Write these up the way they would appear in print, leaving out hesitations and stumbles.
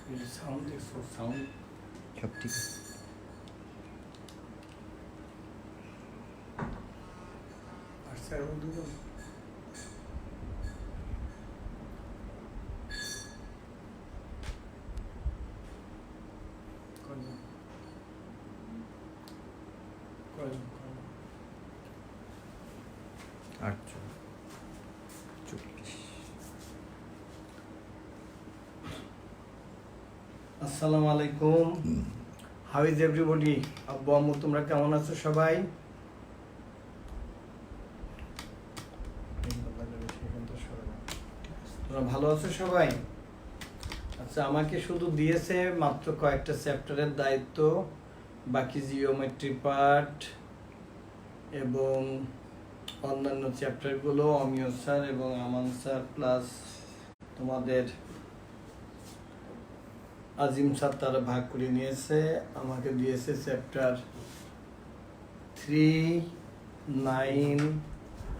Sound দেখছো? Sound সব ঠিক আছে। আসছে আরো দুজন। কয়জন? কয়জন? 840। আসসালামু আলাইকুম। How is everybody? আব্বু আম্মু তোমরা কেমন আছো সবাই? তোমরা ভালো আছো সবাই? আচ্ছা, আমাকে শুধু দিয়েছে মাত্র কয়েকটা চ্যাপ্টারের দায়িত্ব, বাকি জিওমেট্রি পার্ট এবং অন্যান্য চ্যাপ্টারগুলো অমিয় স্যার এবং আমান স্যার প্লাস তোমাদের আজিম স্যার তারা ভাগ করে নিয়েছে। আমাকে দিয়েছে চ্যাপ্টার 3, 9,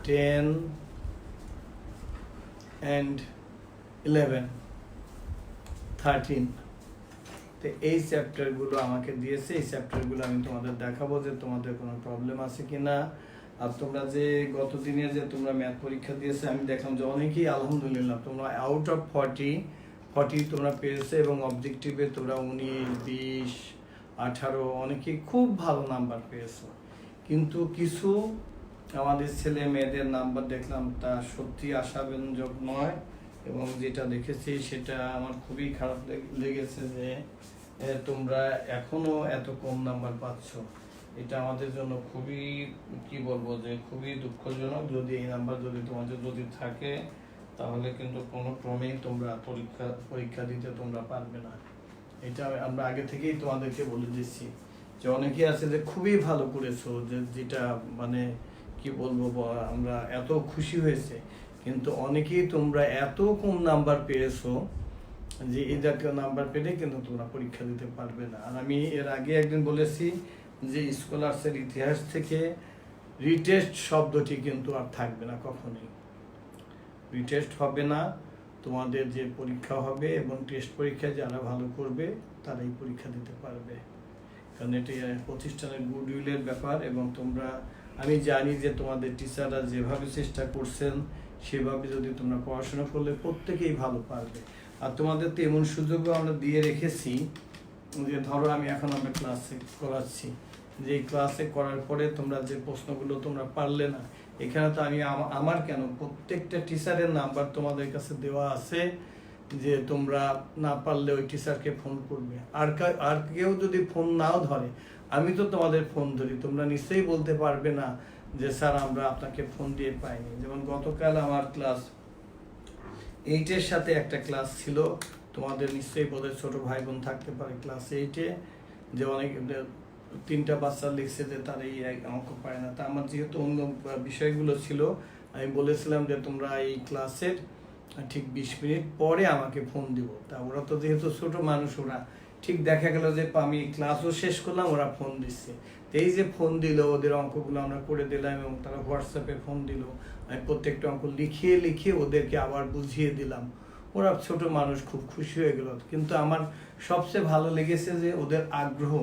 10 and 11, 13। তো এই চ্যাপ্টারগুলো আমাকে দিয়েছে। এই চ্যাপ্টারগুলো আমি তোমাদের দেখাবো যে তোমাদের কোনো প্রবলেম আছে কিনা। আর তোমরা যে গতদিনে যে তোমরা ম্যাথ পরীক্ষা দিয়েছে, আমি দেখলাম যে অনেকেই আলহামদুলিল্লাহ তোমরা আউট অফ 40 তোমরা পেয়েছে এবং অবজেক্টিভে তোমরা 19, 20, 18 অনেকেই খুব ভালো নাম্বার পেয়েছো। কিন্তু কিছু আমাদের ছেলে মেয়েদের নাম্বার দেখলাম তা সত্যি আশাব্যঞ্জক নয়, এবং যেটা দেখেছি সেটা আমার খুবই খারাপ লেগেছে যে তোমরা এখনো এত কম নাম্বার পাচ্ছ। এটা আমাদের জন্য খুবই কি বলবো যে খুবই দুঃখজনক। যদি এই নাম্বার যদি তোমাদের যদি থাকে তাহলে কিন্তু কোনো ক্রমেই তোমরা পরীক্ষা দিতে তোমরা পারবে না। এটা আমরা আগে থেকেই তোমাদেরকে বলে দিচ্ছি যে অনেকে আছে যে খুবই ভালো করেছো, যেটা মানে কি বলবো, আমরা এত খুশি হয়েছে। কিন্তু অনেকেই তোমরা এত কম নাম্বার পেয়েছো যে এই জাতীয় নাম্বার পেলে কিন্তু তোমরা পরীক্ষা দিতে পারবে না। আর আমি এর আগে একদিন বলেছি যে স্কলার্সের ইতিহাস থেকে রিটেস্ট শব্দটি কিন্তু আর থাকবে না কখনোই। রিটেস্ট হবে না, তোমাদের যে পরীক্ষা হবে এবং টেস্ট পরীক্ষায় যারা ভালো করবে তারাই পরীক্ষা দিতে পারবে। কারণ এটি প্রতিষ্ঠানের গুডউইলের ব্যাপার। এবং তোমরা, আমি জানি যে তোমাদের টিচাররা যেভাবে চেষ্টা করছেন সেভাবে যদি তোমরা পড়াশোনা করলে প্রত্যেকেই ভালো পারবে। আর তোমাদের তো এমন সুযোগও আমরা দিয়ে রেখেছি যে ধরো আমি এখন আমরা ক্লাসে করাচ্ছি, যে ক্লাসে করার পরে তোমরা যে প্রশ্নগুলো তোমরা পারলে না, এখানে তো আমি আমার কেন প্রত্যেকটা টিচারের নাম্বার তোমাদের কাছে দেওয়া আছে যে তোমরা না পারলে ওই টিচারকে ফোন করবে। আর কেউ যদি ফোন নাও ধরে, আমি তো তোমাদের ফোন ধরি, তোমরা নিশ্চয়ই বলতে পারবে না যে স্যার আমরা আপনাকে ফোন দিয়ে পাইনি। যেমন গতকাল আমার ক্লাস 8-এর সাথে একটা ক্লাস ছিল, তোমাদের নিশ্চয়ই বোধ ছোট ভাই বোন থাকতে পারে ক্লাস 8-এ, যে অনেক 3টা বাচ্চা লিখছে যে তার এই অঙ্ক পায় না। তা আমার যেহেতু অন্য বিষয়গুলো ছিল, আমি বলেছিলাম যে তোমরা এই ক্লাসের ঠিক 20 মিনিট পরে আমাকে ফোন দিব। তা ওরা তো যেহেতু ছোট মানুষ, ওরা ঠিক দেখা গেল যে আমি ক্লাসও শেষ করলাম, ওরা ফোন দিচ্ছে। তো এই যে ফোন দিল, ওদের অঙ্কগুলো আমরা করে দিলাম এবং তারা হোয়াটসঅ্যাপে ফোন দিল, আমি প্রত্যেকটা অঙ্ক লিখিয়ে ওদেরকে আবার বুঝিয়ে দিলাম। ওরা ছোট মানুষ, খুব খুশি হয়ে গেল। কিন্তু আমার সবচেয়ে ভালো লেগেছে যে ওদের আগ্রহ,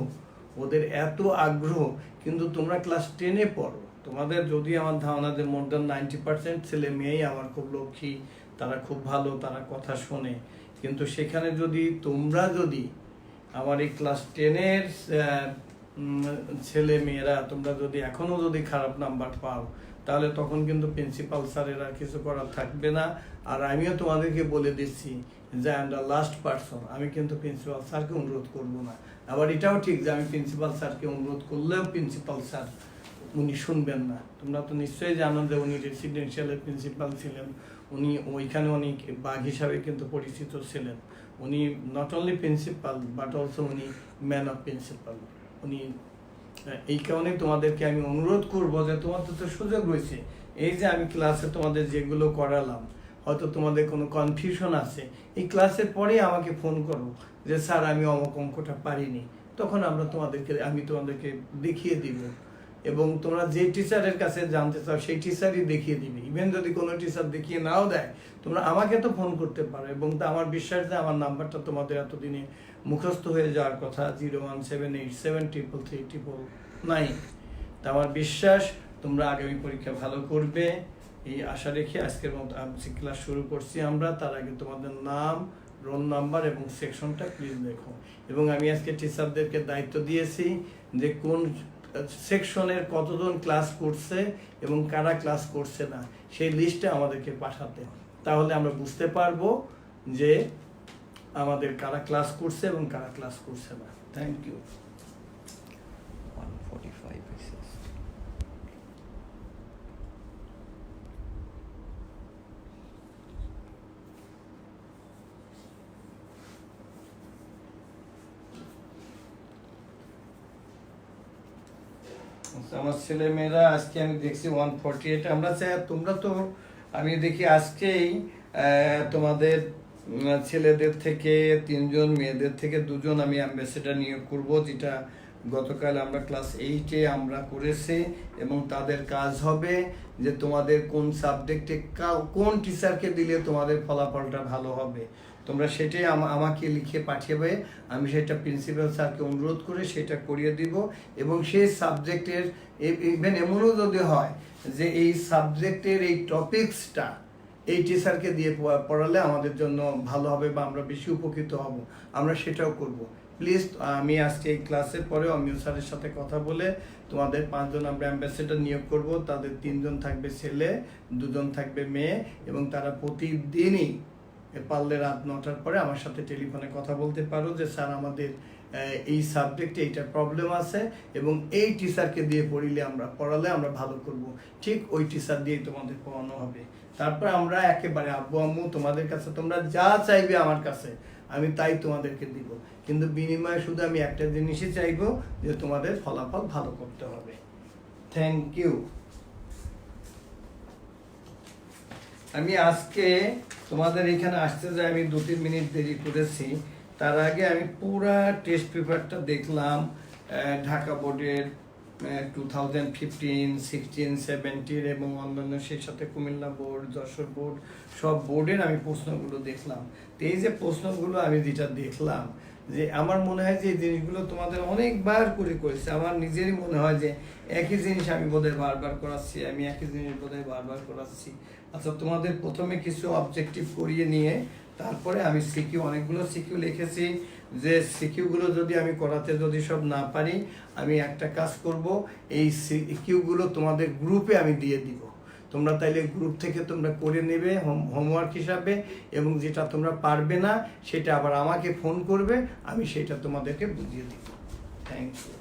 ওদের এত আগ্রহ। কিন্তু তোমরা ক্লাস 10-এ পড়ো, তোমাদের যদি আমার ধারণা যে মোর দ্যান 90% ছেলে মেয়েই আমার খুব লক্ষ্মী, তারা খুব ভালো, তারা কথা শোনে। কিন্তু সেখানে তোমরা যদি আমার এই ক্লাস 10-এর ছেলে মেয়েরা তোমরা যদি এখনো যদি খারাপ নাম্বার পাও, তাহলে তখন কিন্তু প্রিন্সিপাল স্যারের আর কিছু করার থাকবে না। আর আমিও তোমাদেরকে বলে দিচ্ছি যে I am the last person, আমি কিন্তু প্রিন্সিপাল স্যারকে অনুরোধ করবো না। আবার এটাও ঠিক যে আমি প্রিন্সিপাল স্যারকে অনুরোধ করলেও প্রিন্সিপাল স্যার উনি শুনবেন না। তোমরা তো নিশ্চয়ই জানো যে উনি রেসিডেন্সিয়ালের প্রিন্সিপাল ছিলেন। উনি ওইখানে অনেক বাঘ হিসাবে কিন্তু পরিচিত ছিলেন। উনি not only principal but also উনি ম্যান অফ প্রিন্সিপাল। উনি এই কারণে তোমাদেরকে আমি অনুরোধ করবো যে তোমাদের তো সুযোগ রয়েছে, এই যে আমি ক্লাসে তোমাদের যেগুলো করালাম, হয়তো তোমাদের কোনো কনফিউশন আছে, এই ক্লাসের পরেই আমাকে ফোন করো যে স্যার আমি অমুক অঙ্কটা পারিনি। তখন আমি তোমাদেরকে দেখিয়ে দিব এবং তোমরা যে টিচারের কাছে জানতে চাও সেই টিচারই দেখিয়ে দিবে। ইভেন যদি কোনো টিচার দেখিয়ে নাও দেয়, তোমরা আমাকে তো ফোন করতে পারো, এবং তা আমার বিশ্বাস যে আমার নাম্বারটা তোমাদের এতদিনে মুখস্থ হয়ে যাওয়ার কথা, 01787333399। তা আমার বিশ্বাস তোমরা আগামী পরীক্ষা ভালো করবে এই আশা রেখে আজকের মতো ক্লাস শুরু করছি আমরা। তার আগে তোমাদের নাম, রোল নাম্বার এবং সেকশনটা প্লিজ দেখো। এবং আমি আজকে টিচারদেরকে দায়িত্ব দিয়েছি যে কোন সেকশনের কতজন ক্লাস করছে এবং কারা ক্লাস করছে না সেই লিস্টে আমাদেরকে পাঠাতে, তাহলে আমরা বুঝতে পারবো যে আমাদের কারা ক্লাস করছে এবং কারা ক্লাস করছে না। Thank you. 145 pieces. আমার ছেলে মেয়েরা আজকে আমি দেখছি 148। আমরা চাই তোমরা তো, আমি দেখি আজকেই তোমাদের ছেলেদের থেকে 3 জন, মেয়েদের থেকে 2 জন আমি অ্যাম্বাসেডার নিয়োগ করব, যেটা গতকাল আমরা ক্লাস 8-এ আমরা করেছি। এবং তাদের কাজ হবে যে তোমাদের কোন সাবজেক্টে কোন টিচারকে দিলে তোমাদের ফলাফলটা ভালো হবে, তোমরা সেটাই আমাকে লিখে পাঠিয়েবে। আমি সেটা প্রিন্সিপাল স্যারকে অনুরোধ করে সেটা করিয়ে দিব। এবং সেই সাবজেক্টের ইভেন এমনও যদি হয় যে এই সাবজেক্টের এই টপিকসটা এই টিচারকে দিয়ে পড়ালে আমাদের জন্য ভালো হবে বা আমরা বেশি উপকৃত হব, আমরা সেটাও করব। প্লিজ, আমি আজকে এই ক্লাসের পরে অমিয় স্যারের সাথে কথা বলে তোমাদের 5 জন আমরা অ্যাম্বাসেডার নিয়োগ করব। তাদের 3 জন থাকবে ছেলে, 2 জন থাকবে মেয়ে, এবং তারা প্রতিদিনই পারলে রাত 9টার পরে আমার সাথে টেলিফোনে কথা বলতে পারো যে স্যার আমাদের এই সাবজেক্টে এইটা প্রবলেম আছে এবং এই টিচারকে দিয়ে পড়ালে আমরা ভালো করব। ঠিক ওই টিচার দিয়েই তোমাদের পড়ানো হবে। তারপর আমরা একেবারে আব্বু আম্মু তোমাদের কাছে তোমরা যা চাইবে আমার কাছে আমি তাই তোমাদেরকে দিব, কিন্তু বিনিময়ে শুধু আমি একটা জিনিসই চাইবো যে তোমাদের ফলাফল ভালো করতে হবে। Thank you. আমি আজকে তোমাদের এখানে আসতে যাই আমি 2-3 মিনিট দেরি করেছি। তার আগে আমি পুরা টেস্ট পেপারটা দেখলাম, ঢাকা বোর্ডের 2015, 16, 17 এবং অন্যান্য, সেই সাথে কুমিল্লা বোর্ড, যশোর বোর্ড, সব বোর্ডের আমি প্রশ্নগুলো দেখলাম। তো এই যে প্রশ্নগুলো আমি যেটা দেখলাম, যে আমার মনে হয় যে এই জিনিসগুলো তোমাদের অনেকবার করেছে। আমার নিজেরই মনে হয় যে একই জিনিস আমি বোধহয় বারবার করাচ্ছি, আচ্ছা, তোমাদের প্রথমে কিছু অবজেক্টিভ করিয়ে নিয়ে তারপরে আমি সিকিউ, অনেকগুলো সিকিউ লিখেছি, যে সিকিউগুলো যদি আমি করাতে যদি সব না পারি, আমি একটা কাজ করব, এই সিকিউগুলো তোমাদের গ্রুপে আমি দিয়ে দিব। তোমরা তাইলে গ্রুপ থেকে তোমরা করে নেবে হোমওয়ার্ক হিসাবে, এবং যেটা তোমরা পারবে না সেটা আবার আমাকে ফোন করবে, আমি সেটা তোমাদেরকে বুঝিয়ে দিব। Thank you.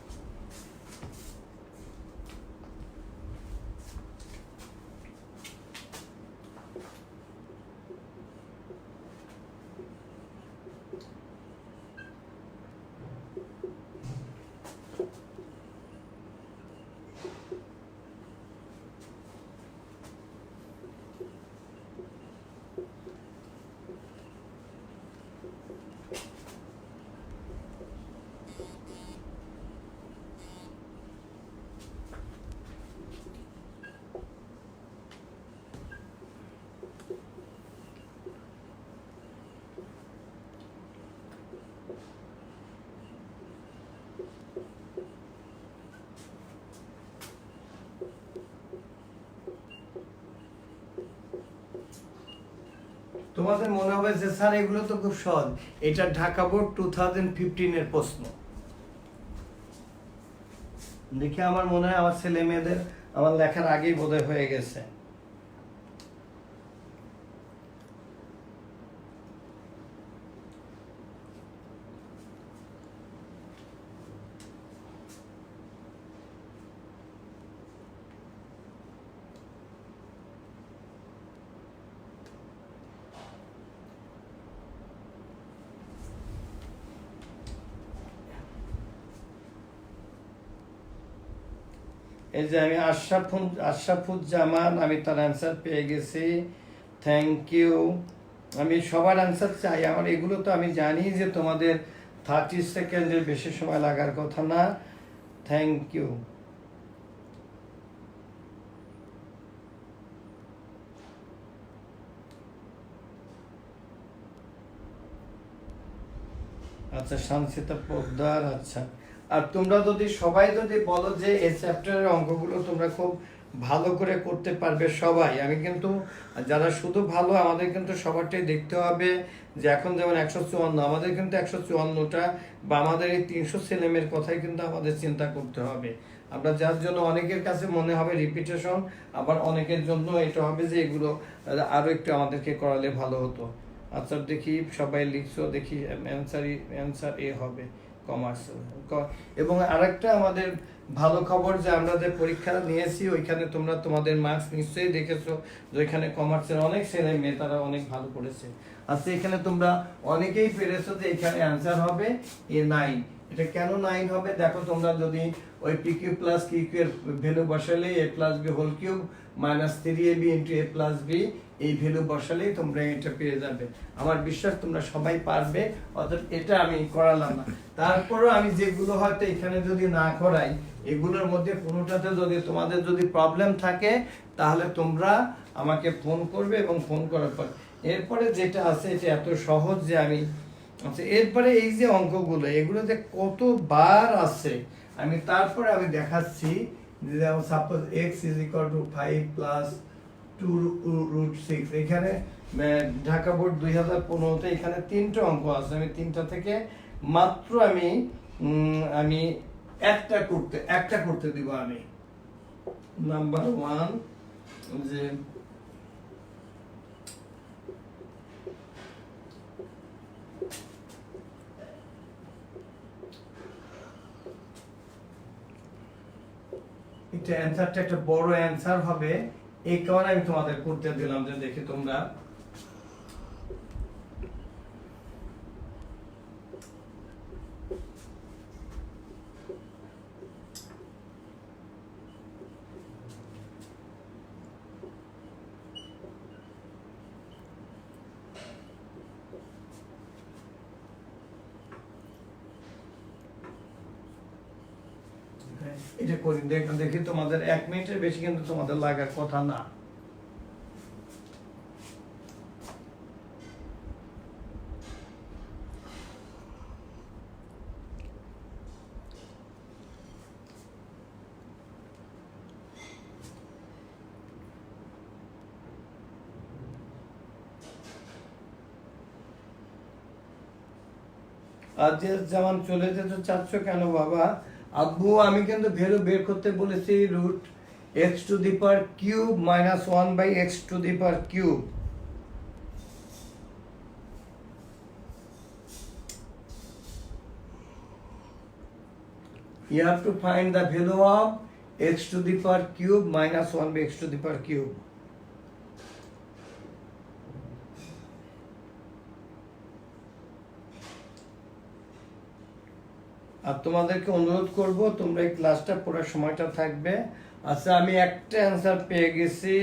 তোমাদের মনে হবে যে স্যার এগুলো তো খুব সহজ, এটা ঢাকা বোর্ড 2015-এর প্রশ্ন। দেখে আমার মনে হয় আমার ছেলে মেয়েদের আমার লেখার আগেই বোধহয় হয়ে গেছে। এই যে আমি আশরাফুজ্জামান, আমি তার অ্যান্সার পেয়ে গেছি। Thank you. আমি সবার অ্যান্সার চাই, আমার এগুলো তো আমি জানি যে তোমাদের 30 সেকেন্ডের বেশি সময় লাগার কথা না। Thank you. আচ্ছা, শান্তিতা পোদ্দার। আচ্ছা, আর তোমরা যদি সবাই যদি বলো যে এই চ্যাপ্টারের অঙ্কগুলো তোমরা খুব ভালো করে করতে পারবে সবাই, আমি কিন্তু যারা শুধু ভালো, আমাদের কিন্তু সবারটাই দেখতে হবে যে এখন যেমন 154, আমাদের কিন্তু 154টা বা আমাদের এই 300 ছেলেমেয়ের কথাই কিন্তু আমাদের চিন্তা করতে হবে। আমরা যার জন্য অনেকের কাছে মনে হবে রিপিটেশন, আবার অনেকের জন্য এটা হবে যে এগুলো আরো একটু আমাদেরকে করালে ভালো হতো। আচ্ছা দেখি সবাই লিখছো, দেখি অ্যান্সার এ হবে কমার্স। এবং আরেকটা আমাদের ভালো খবর যে আমরা যে পরীক্ষা নিয়েছি ওইখানে তোমরা তোমাদের মার্কস নিশ্চয়ই দেখেছো যে ওইখানে কমার্সের অনেক ছেলে মেয়ে তারা অনেক ভালো করেছে। আচ্ছা, এখানে তোমরা অনেকেই পেরেছো যে এখানে অ্যান্সার হবে A9। এটা কেন 9 হবে দেখো, তোমরা যদি ওই PQ প্লাস QQ এর ভ্যালু বসালে A plus B whole cube minus 3AB into A plus B এই ভ্যালু বসালেই তোমরা এটা পেয়ে যাবে। আমার বিশ্বাস তোমরা সবাই পারবে, অর্থাৎ এটা আমি করালাম না। তারপরও আমি যেগুলো হয়তো এখানে যদি না করাই, এগুলোর মধ্যে কোনোটাতে যদি তোমাদের যদি প্রবলেম থাকে তাহলে তোমরা আমাকে ফোন করবে, এবং ফোন করার পর এরপরে যেটা আছে এটা এত সহজ যে আমি, আচ্ছা এরপরে এই যে অঙ্কগুলো এগুলোতে কতবার আছে আমি তারপরে আমি দেখাচ্ছি। যেমন suppose x is equal two 5 plus 2√6, এখানে ঢাকা বোর্ড 2015-তে এখানে 3টা অঙ্ক আছে। আমি 3টা থেকে মাত্র আমি একটা করতে দিব। আমি নাম্বার 1 যে এটা অ্যানসারটা একটা বড় অ্যানসার হবে, এই কারণে আমি তোমাদের করতে দিলাম যে দেখি তোমরা। এটা করি, দেখি তোমাদের 1 মিনিটের বেশি কিন্তু তোমাদের লাগার কথা না। আজ যেমন চলে যেতে চাচ্ছ কেন বাবা? আব্বু আমি কিন্তু ভ্যালু বের করতে বলেছি root x to the power cube minus 1 by x to the power cube. You have to find the value of x to the power cube minus 1 by x to the power cube. আর তোমাদেরকে অনুরোধ করব তোমরা এই ক্লাসটা পুরো সময়টা থাকবে। আচ্ছা, আমি একটা অ্যান্সার পেয়ে গেছি।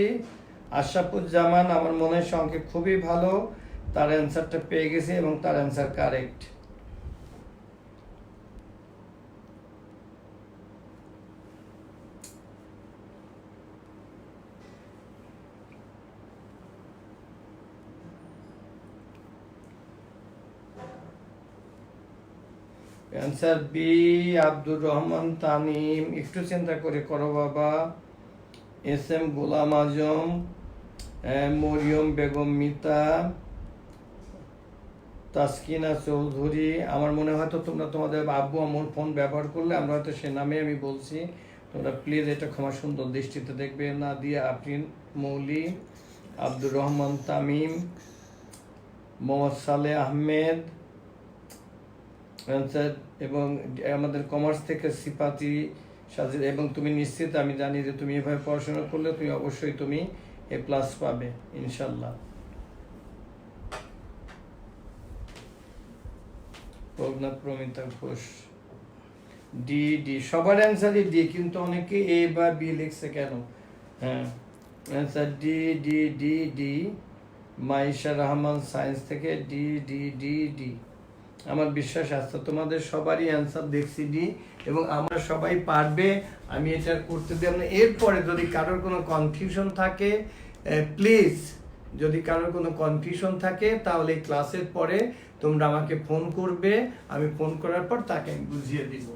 আশরাফুজ্জামান আমার মনে হয় সংখ্যা খুবই ভালো, তার অ্যান্সারটা পেয়ে গেছি এবং তার answer correct. Answer B Abdur Rahman Tanim. একটু চিন্তা করে করো বাবা। SM গোলাম আজম, মরিয়ম বেগম মিতা, তাসকিনা চৌধুরী। আমার মনে হয় তো তোমরা তোমাদের আব্বু আমার ফোন ব্যবহার করলে আমরা হয়তো সে নামে আমি বলছি, তোমরা প্লিজ এটা ক্ষমা সুন্দর দৃষ্টিতে দেখবে। নাদিয়া আফরিন মৌলি, আব্দুর রহমান তামিম, মোহাম্মদ সালেহ আহমেদ এবং আমাদের কমার্স থেকে সিপাতি সাজিদ। এবং তুমি নিশ্চিত, আমি জানি যে তুমি এভাবে পড়াশোনা করলে তুমি অবশ্যই তুমি A+ পাবে ইনশাল্লাহ। প্রজ্ঞা প্রমিতা ঘোষ, ডি সবার অ্যান্সারই ডি, কিন্তু অনেকে A বা B লিখছে কেন? হ্যাঁ, answer D. Maisha Rahman science থেকে ডি। আমার বিশ্বাস আছে তোমাদের সবারই অ্যান্সার দেখছি ডি, এবং আমরা সবাই পারবে। আমি এটা করতে দিই। এরপরে যদি কারোর কোনো কনফিউশন থাকে প্লিজ যদি কারোর কোনো কনফিউশন থাকে তাহলে এই ক্লাসের পরে তোমরা আমাকে ফোন করবে, আমি ফোন করার পর তাকে আমি বুঝিয়ে দিব।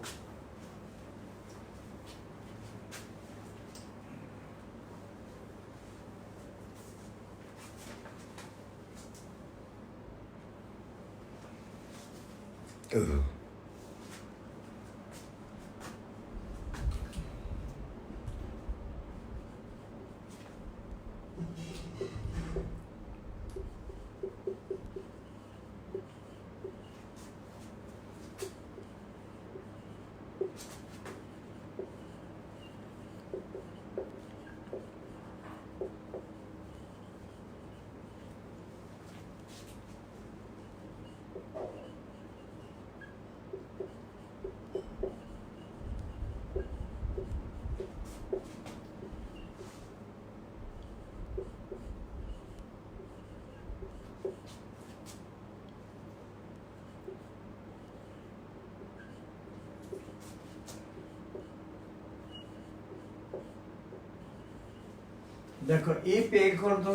দেখো if a equal to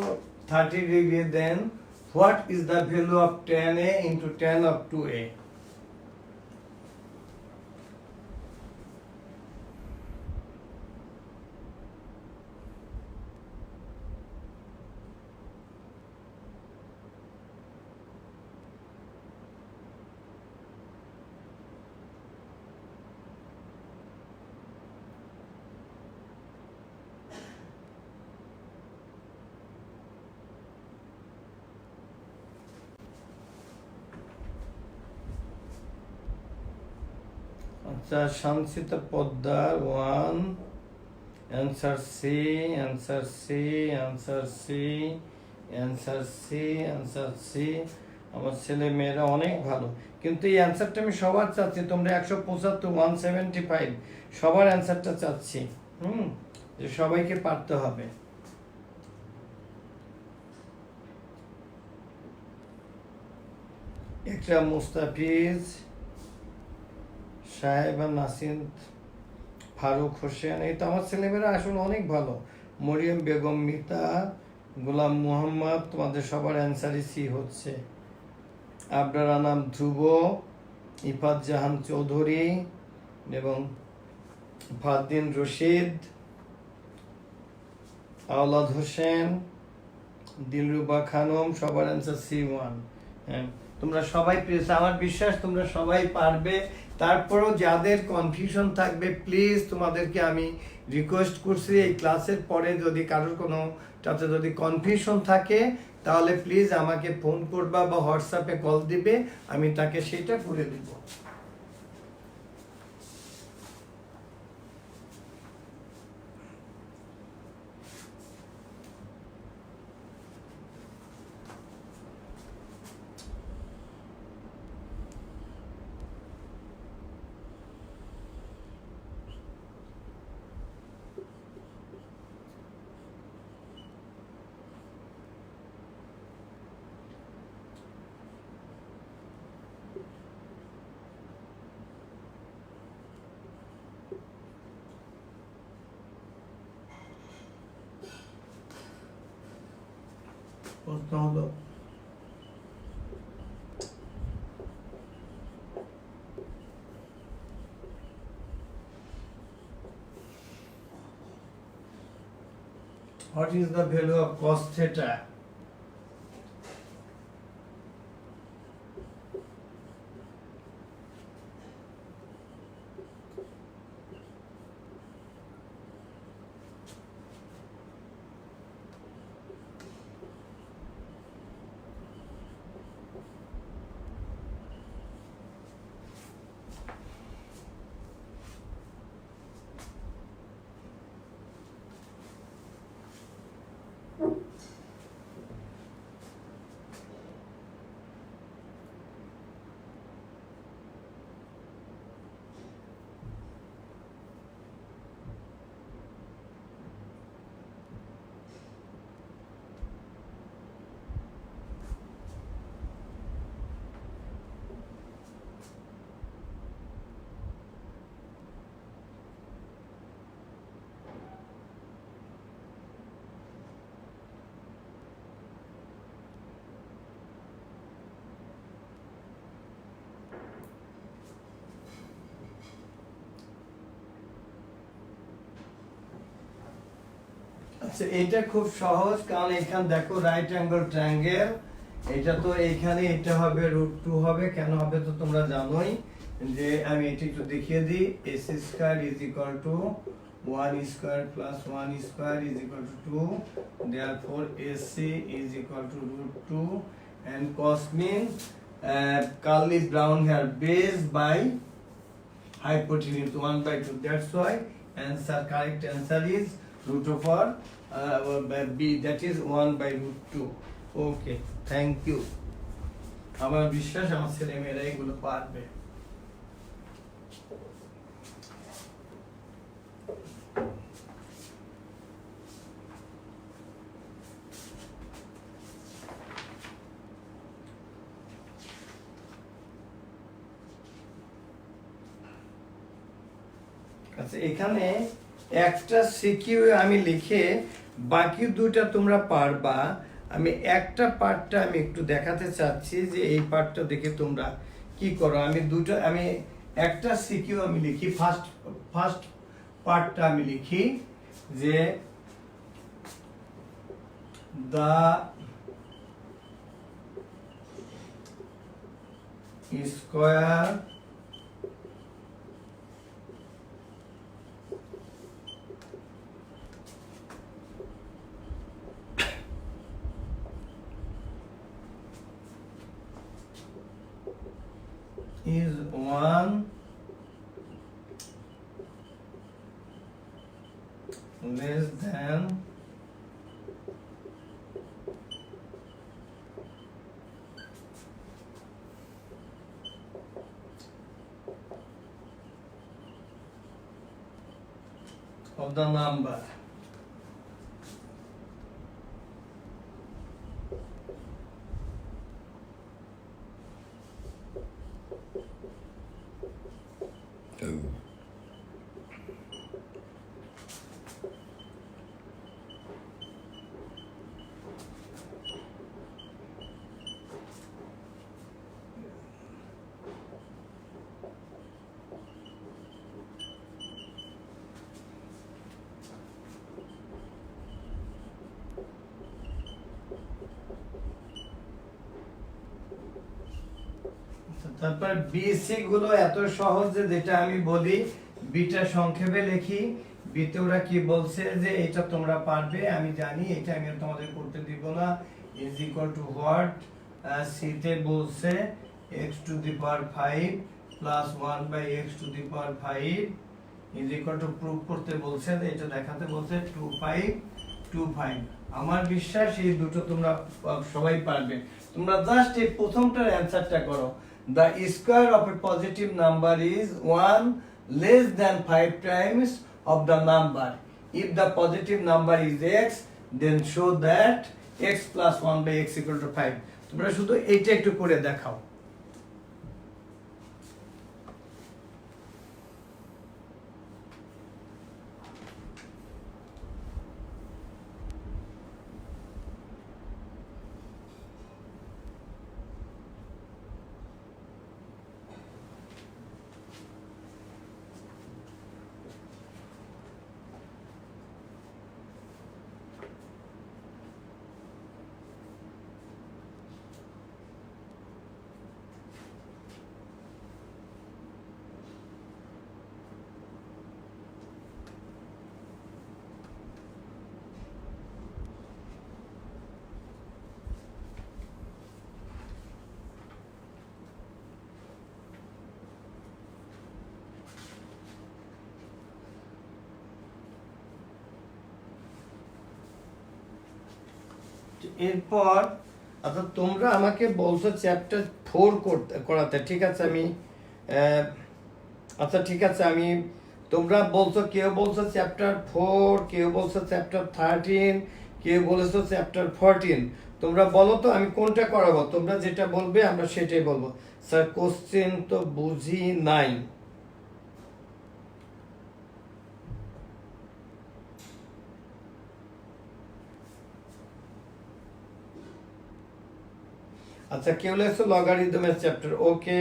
30 degree, then what is the value of tan a into tan of 2a? আচ্ছা, Shantita Poddar 1, answer C, answer C, answer C, answer C, answer C. আমার ছেলে মেয়েরা অনেক ভালো, কিন্তু এই অ্যান্সারটা আমি সবার চাচ্ছি। তোমরা 175, 175 সবার অ্যান্সারটা চাচ্ছি, যে সবাইকে পারতে হবে। একটা মুস্তাফিজ সাহেব, নাসিন, ফারুক হোসেন, এই তো আমার ছেলেমেয়েরা আসলে অনেক ভালো। মরিয়ম বেগম, মিতা, গোলাম মোহাম্মদ, তোমাদের সবার অ্যান্সারই সি হচ্ছে। আবরার আনাম ধ্রুব, ইফাত জাহান চৌধুরী এবং ফাদ্দিন রশিদ, আওলাদ হোসেন, দিলরুবা খানম, সবার অ্যান্সার C1। হ্যাঁ, তোমরা সবাই পেরেছো, আমার বিশ্বাস তোমরা সবাই পারবে। তারপরেও যাদের কনফিউশন থাকবে, প্লিজ তোমাদেরকে আমি রিকোয়েস্ট করছি, এই ক্লাসের পরে যদি কারোর কোনোটাতে যদি কনফিউশন থাকে তাহলে প্লিজ আমাকে ফোন করবা বা হোয়াটসঅ্যাপে কল দিবে, আমি তাকে সেটা করে দিব। প্রশ্ন হলো, what is the value of cos theta? আচ্ছা এটা খুব সহজ, কারণ এখানে দেখো রাইট অ্যাঙ্গেল ট্রায়াঙ্গেল, এটা তো এইখানে এটা হবে √2 হবে, কেন হবে তো তোমরা জানোই, যে আমি এটা একটু দেখিয়ে দিই। S square is equal two 1 square plus 1 square is equal two 2, therefore AC is equal two √2 and cos mean curly brown hair base by hypotenuse 1/2. That's why answer, correct answer is root over b, that is 1/√2. Okay, thank you. আমার বিশ্বাস আমার ছেলে মেয়েরা এগুলো পারবে। আচ্ছা এখানে একটা সিকিউ আমি লিখে বাকি দুইটা তোমরা পারবা। আমি একটা পার্টটা আমি একটু দেখাতে চাচ্ছি যে এই পার্টটা দেখে তোমরা কি করো। আমি একটা সিকিউ আমি লিখি, ফার্স্ট পার্টটা আমি লিখি যে the square is 1 less than of the number. তারপর বিসি গুলো এত সহজ যে যেটা আমি বলি বিটা সংক্ষেপে লিখি। বিতে ওরা কি বলছে যে এটা তোমরা পারবে, আমি জানি, এটা আমি তোমাদের করতে দিব না। Is equal to what, C তে বলছে x to the power 5 plus 1/x to the power 5 is equal to proof করতে বলছে, এটা দেখাতে বলছে 2/5 আমার বিশ্বাস এই দুটো তোমরা সবাই পারবে। তোমরা জাস্ট এই প্রথমটার অ্যানসারটা করো। The square of a positive number is 1 less than 5 times of the number. If the positive number is x, then show that x plus 1/x equal to 5. তোমরা শুধু এইটা একটু করে দেখাও। এরপর আচ্ছা তোমরা আমাকে বলছো চ্যাপ্টার 4 করাতে, ঠিক আছে আমি আচ্ছা ঠিক আছে আমি, তোমরা বলছো, কেউ বলছো চ্যাপ্টার 4, কেউ বলছো চ্যাপ্টার 13, কেউ বলেছো চ্যাপ্টার 14। তোমরা বলো তো আমি কোনটা করাবো, তোমরা যেটা বলবে আমরা সেটাই বলবো। স্যার কোশ্চেন তো বুঝি নাই। আচ্ছা কেউ লেখছো লগারিদমের চ্যাপ্টার, ওকে।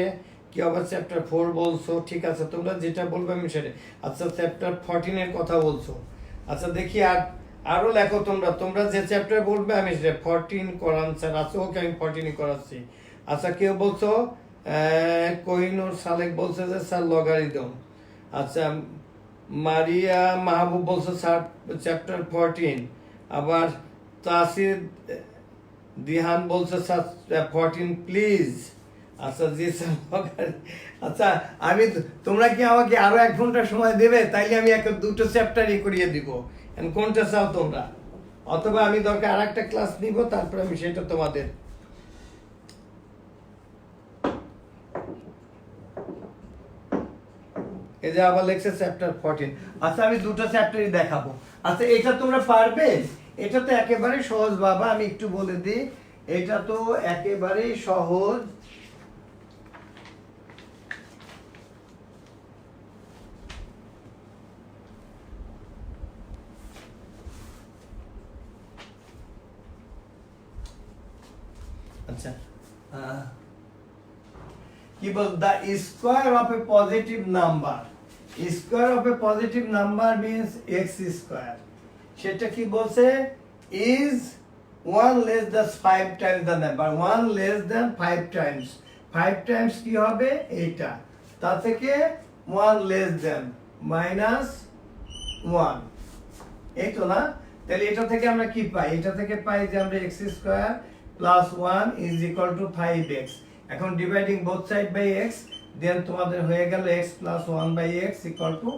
কি আবার চ্যাপ্টার 4 বলছো, ঠিক আছে তোমরা যেটা বলবে আমি সেটা। আচ্ছা চ্যাপ্টার 14 এর কথা বলছো, আচ্ছা দেখি আরো লেখো তোমরা, তোমরা যে চ্যাপ্টার বলবে আমি 14 করান স্যার আছে, ওকে আমি 14 করাচ্ছি। আচ্ছা কেউ বলছো কোহিনুর সালেক বলছে যে স্যার লগারিদম। আচ্ছা মারিয়া মাহবুব বলছে স্যার চ্যাপ্টার 14। আবার তাসির দিহান বলছে স্যার 14 প্লিজ। আচ্ছা জি স্যার আচ্ছা আমি তোমরা কি আমাকে আরো 1 ঘন্টা সময় দেবে? তাইলে আমি দুটো চ্যাপ্টারই করিয়ে দিব। কোনটা চাও তোমরা? অথবা আমি দরকার আর একটা ক্লাস নিব, তারপর আমি সেটা তোমাদের এই যে আবার লেখছে চ্যাপ্টার 14। আচ্ছা আমি দুটো চ্যাপ্টারই দেখাবো। আচ্ছা এটা তোমরা পারবে? এটা তো একেবারে সহজ বাবা, আমি একটু বলে দিই, এটা তো একেবারেই সহজ। আচ্ছা কি বল, the square of a positive number, square of a positive number means x square, সেটা কি বলছে, is 1 less than 5 times the number, 1 less than 5 times, 5 times কি হবে এটা, তা থেকে 1 less than minus 1, এই তো না? তাহলে এটা থেকে আমরা কি পাই? এটা থেকে পাই যে আমরা x square plus 1 is equal to 5x। এখন dividing both side by x, then তোমাদের হয়ে গেল x plus 1 by x equal to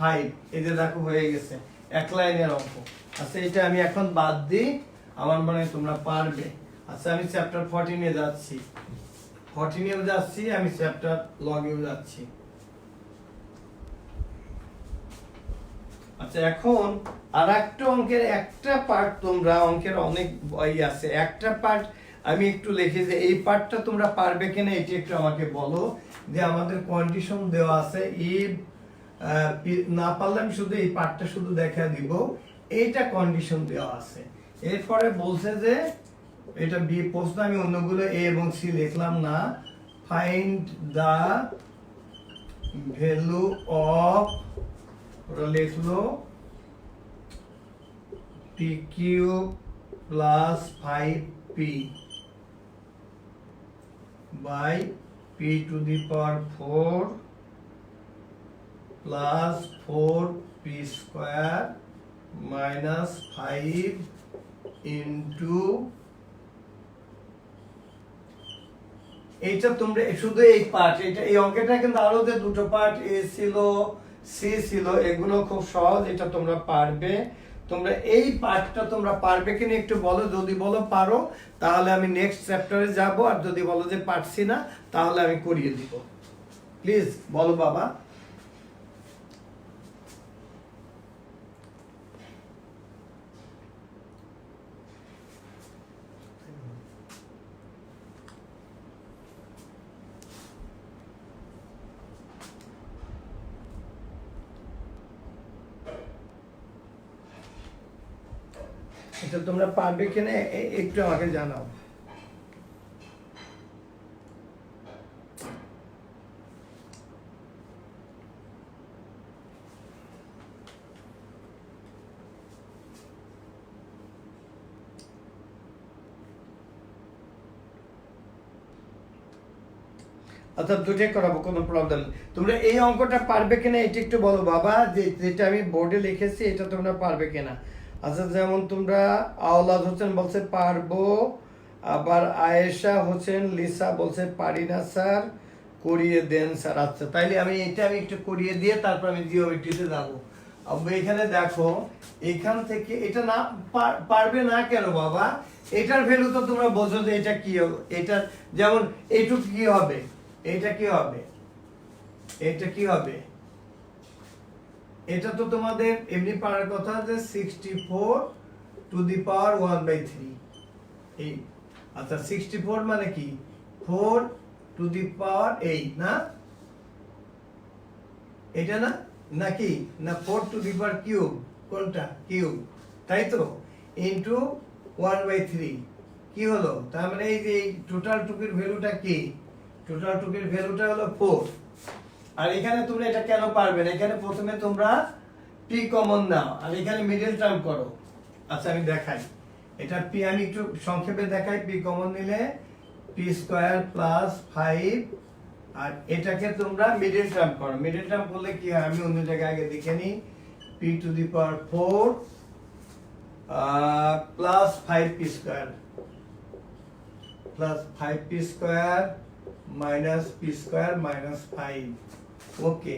5। এই যে দেখো হয়ে গেছে এক লাইনের অঙ্ক। আচ্ছা এটা আমি এখন বাদ দিই, আমার মনে হয় তোমরা পারবে। আচ্ছা আমি চ্যাপ্টার 14 এ যাচ্ছি, 14 এও যাচ্ছি, আমি চ্যাপ্টার লগেও যাচ্ছি। আচ্ছা এখন আর একটা অঙ্কের একটা পার্ট, তোমরা অঙ্কের অনেক বই আছে, একটা পার্ট আমি একটু লিখে যে এই পার্টটা তোমরা পারবে কিনা এটা একটু আমাকে বলো। যে আমাদের কন্ডিশন দেওয়া আছে, ইফ না পারলে আমি শুধু এই পার্টটা শুধু দেখা দিব, এইটা কন্ডিশন দেওয়া আছে। এরপরে বলছে যে এটা বি প্রশ্ন, আমি অন্যগুলো এ এবং সি লিখলাম না। ফাইন্ড দা ভ্যালু অফ, ওরা লিখলো pq plus 5p by p to the power 4 plus 4p square minus 5 into, এইটা তোমরা শুধু এই পার্ট, এটা এই অঙ্কটা কিন্তু আরো যে দুটো পার্ট এ ছিল সি ছিল, এগুলো খুব সহজ, এটা তোমরা পারবে। তোমরা এই পার্টটা তোমরা পারবে কিনা একটু বলো, যদি বলো পারো তাহলে আমি নেক্সট চ্যাপ্টারে যাব, আর যদি বলো যে পারছি না তাহলে আমি করিয়ে দিব। প্লিজ বলো বাবা। এটা তোমরা পারবে কিনা একটু আমাকে জানাও। অর্থাৎ দুটোই করাবো, কোনো প্রবলেম। তোমরা এই অঙ্কটা পারবে কিনা এটা একটু বলো বাবা, যে যেটা আমি বোর্ডে লিখেছি এটা তোমরা পারবে কিনা। আচ্ছা যেমন তোমরা আওলাদ হোসেন বলছে পারবো, আবার আয়েশা হোসেন লিসা বলছে পারি না স্যার, করিয়ে দেন স্যার। আচ্ছা তাইলে আমি একটু করিয়ে দিয়ে তারপর আমি জিওমেট্রিতে যাবো। এখানে দেখো, এখান থেকে এটা না পারবে না কেন বাবা, এটার ভ্যালু তো তোমরা বোঝো যে এটা কি হবে, এটা যেমন এইটুকু কি হবে, এটা কি হবে, এটা কি হবে, এটা তো তোমাদের এমনি পারার কথা যে 64 টু দি পাওয়ার 1/3। এই আচ্ছা 64 মানে কি 4 টু দি পাওয়ার 8 না, এটা না নাকি না 4 টু দি পাওয়ার কিউব, কোনটা কিউব, তাই তো, ইনটু 1/3 কি হলো, তার মানে এই যে এই টোটাল টুকির ভ্যালুটা কি, টোটাল টুকির ভ্যালুটা হলো 4। আর এখানে তোমরা এটা কেন পারবে না, এখানে প্রথমে তোমরা p কমন নাও আর এখানে মিডল টার্ম করো, আচ্ছা আমি দেখাই, এটা পি আমি একটু সংক্ষেপে দেখাই। পি কমন নিলে পি স্কোয়ার প্লাস 5, আর এটাকে তোমরা মিডল টার্ম করো। মিডল টার্ম করলে কি হয় আমি অন্য জায়গায় আগে দেখে নিই। P two the power 4 plus 5p square plus 5p square minus p square minus 5। Okay,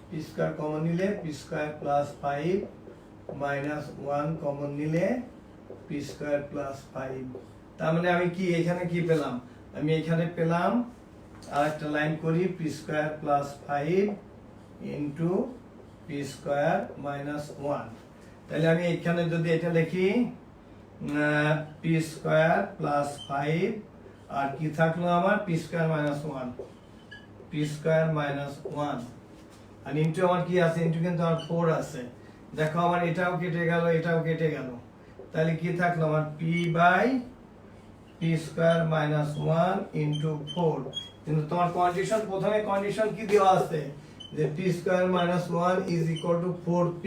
p square common নিলে p square plus 5 minus 1 common নিলে p স্কোয়ার প্লাস 5। তার মানে আমি কি এখানে কি পেলাম, আমি এখানে পেলাম আরেকটা লাইন করি, p square plus 5 into p square minus 1। তাহলে আমি এখানে যদি এটা লিখি p স্কোয়ার প্লাস 5, আর কি থাকলো আমার p square minus 1, p square minus 1, আর ইন্টু আমার কি আছে, ইন্টু কিন্তু আমার 4 আছে। দেখো আমার এটাও কেটে গেল, এটাও কেটে গেল, তাহলে কি থাকলো আমার p by p square minus 1 into 4। কিন্তু তোমার কন্ডিশন, প্রথমে কন্ডিশন কি দেওয়া আছে যে p square minus 1 is equal two 4p।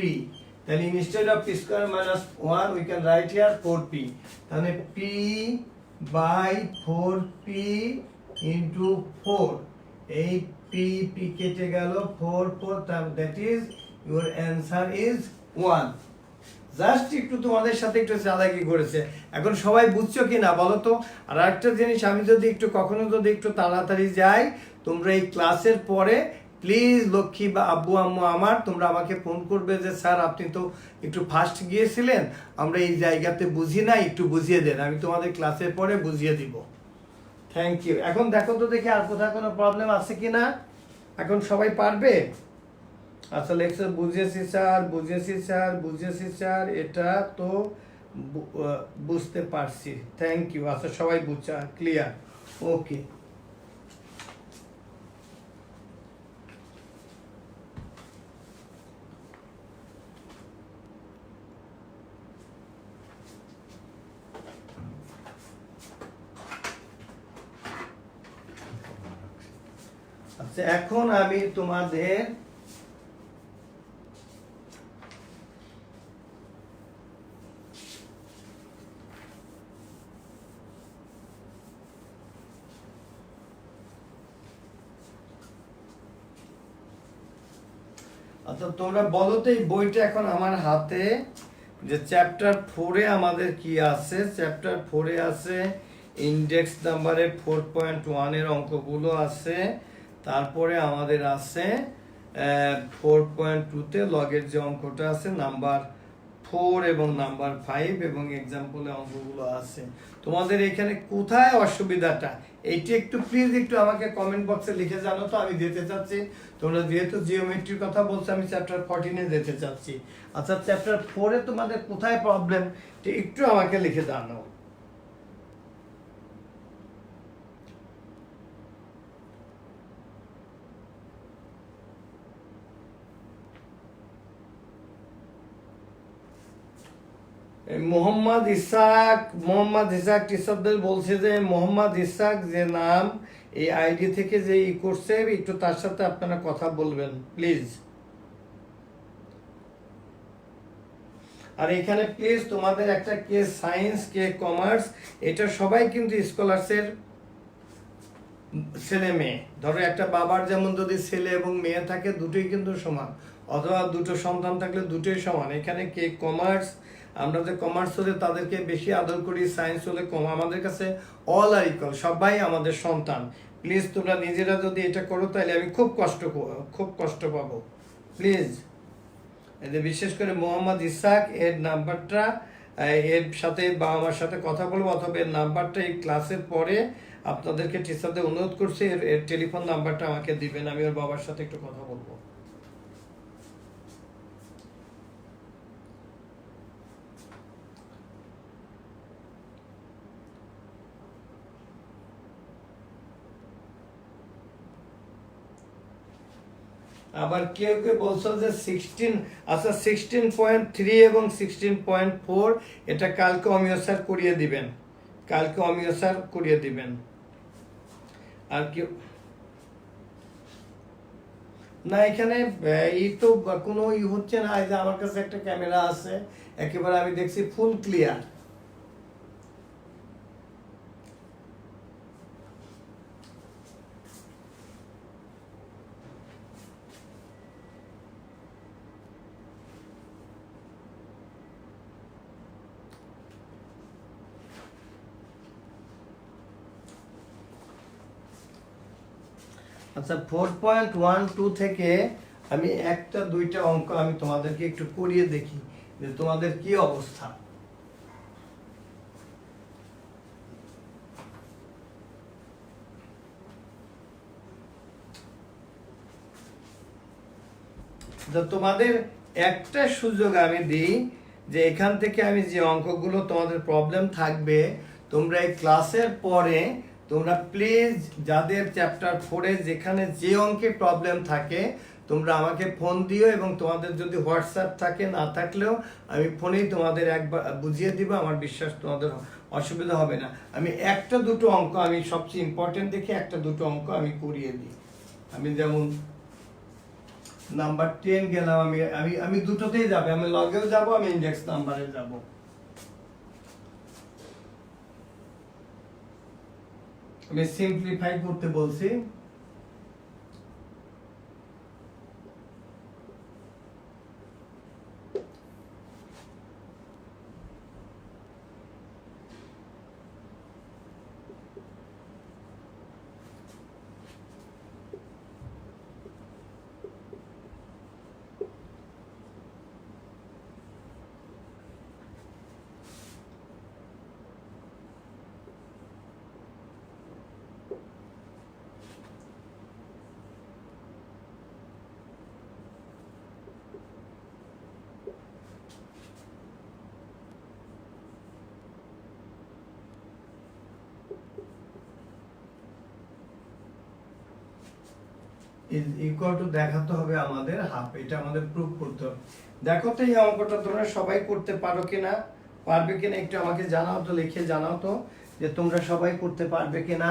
তাহলে instead of p square minus 1 we can write here 4p। তাহলে p বাই 4p ইন্টু 4, এই p কেটে গেল, 4 that is your answer is 1। Just একটু তোমাদের সাথে একটু চালাকি করেছে। এখন সবাই বুঝছো কি না বলো তো? আর একটা জিনিস, আমি যদি একটু কখনো যদি একটু তাড়াতাড়ি যাই, তোমরা এই ক্লাসের পরে প্লিজ লক্ষ্মী বা আব্বু আম্মু আমার, তোমরা আমাকে ফোন করবে যে স্যার আপনি তো একটু ফাস্ট গিয়েছিলেন, আমরা এই জায়গাতে বুঝি না, একটু বুঝিয়ে দেন, আমি তোমাদের ক্লাসের পরে বুঝিয়ে দিব। Thank you. এখন দেখো তো দেখি আর কোথাও কোনো প্রবলেম আছে কি না, এখন সবাই পারবে? আচ্ছা লেকচার বুঝেছি স্যার, বুঝেছি স্যার, বুঝেছি স্যার, এটা তো বুঝতে পারছি, থ্যাংক ইউ। আচ্ছা সবাই বুঝছে, ক্লিয়ার, ওকে। আচ্ছা এখন আমি তোমাদের আচ্ছা তোমরা বলো তো এই বইটা এখন আমার হাতে যে চ্যাপ্টার 4-এ আমাদের কি আছে, চ্যাপ্টার 4-এ আছে ইন্ডেক্স নাম্বারে 4.1 এর অঙ্কগুলো আছে, তারপরে আমাদের আছে 4.2-তে লগের যে অঙ্কটা আছে নাম্বার 4 এবং নাম্বার 5 এবং এক্সাম্পলে অঙ্কগুলো আছে। তোমাদের এখানে কোথায় অসুবিধাটা এইটি একটু প্লিজ একটু আমাকে কমেন্ট বক্সে লিখে জানো তো, আমি যেতে চাচ্ছি। তোমরা যেহেতু জিওমেট্রির কথা বলছো, আমি চ্যাপ্টার 14-এ যেতে চাচ্ছি। আচ্ছা চ্যাপ্টার 4-এ তোমাদের কোথায় প্রবলেম একটু আমাকে লিখে জানাও। মোহাম্মদ ইসাক টিসাবদের বলছে যে মোহাম্মদ ইসাক যে নাম, এই আইডি থেকে যে ই করছে, একটু তার সাথে আপনারা কথা বলবেন প্লিজ। আর এখানে প্লিজ তোমাদের একটা কে সায়েন্স কে কমার্স, এটা সবাই কিন্তু স্কলার্সের ছেলে মেয়ে। ধরো একটা বাবার যেমন যদি ছেলে এবং মেয়ে থাকে দুটোই কিন্তু সমান, অথবা দুটো সন্তান থাকলে দুটোই সমান। এখানে কে কমার্স, আমরা যে কমার্স হলে তাদেরকে বেশি আদর করি, সায়েন্স হলে কম, আমাদের কাছে অল আর ইকুয়াল, সবাই আমাদের সন্তান। প্লিজ তোমরা নিজেরা যদি এটা করো তাহলে আমি খুব কষ্ট পাবো প্লিজ। এদের বিশেষ করে মোহাম্মদ ইসাক এর নাম্বারটা, এর সাথে বাবা মার সাথে কথা বলবো, অথবা এর নাম্বারটা এই ক্লাসের পরে আপনাদেরকে টিচারদের অনুরোধ করছি এর টেলিফোন নাম্বারটা আমাকে দিবেন, আমি ওর বাবার সাথে একটু কথা বলবো। আবার কেউ কেউ বলছো যে 16, আচ্ছা 16.3 এবং 16.4 এটা কালকে অমিয় স্যার করিয়ে দিবেন, কালকে অমিয় স্যার করিয়ে দিবেন। আর কেউ না এখানে এই তো কোনো হচ্ছে না, এই যে আমার কাছে একটা ক্যামেরা আছে, একেবারে আমি দেখছি ফুল ক্লিয়ার। আচ্ছা 4.12 থেকে আমি একটা দুইটা অঙ্ক আমি তোমাদেরকে একটু করিয়ে দেখি যে তোমাদের কি অবস্থা। তো তোমাদের একটা সুযোগ আমি দিই যে এখান থেকে আমি যে অঙ্কগুলো তোমাদের প্রবলেম থাকবে, তোমরা এই ক্লাসের পরে তোমরা প্লিজ যাদের চ্যাপ্টার 4-এ যেখানে যে অঙ্কে প্রবলেম থাকে তোমরা আমাকে ফোন দিও, এবং তোমাদের যদি হোয়াটসঅ্যাপ থাকে, না থাকলেও আমি ফোনেই তোমাদের একবার বুঝিয়ে দিব। আমার বিশ্বাস তোমাদের অসুবিধা হবে না। আমি একটা দুটো অঙ্ক, আমি সবচেয়ে ইম্পর্টেন্ট দেখে একটা দুটো অঙ্ক আমি করিয়ে দিই। আমি যেমন নাম্বার 10 গেলাম, আমি আমি আমি দুটোতেই যাবে, আমি লগেও যাব, আমি ইন্ডেক্স নাম্বারে যাব। আমি সিম্পলিফাই করতে বলছি। ইজ ইকুয়াল টু দেখাতে হবে আমাদের হাফ, এটা আমাদের প্রুফ করতে হবে। দেখো তো এই অঙ্কটা তোমরা সবাই করতে পারো কিনা, পারবে কিনা একটু আমাকে জানাও তো, লিখে জানাও তো যে তোমরা সবাই করতে পারবে কিনা।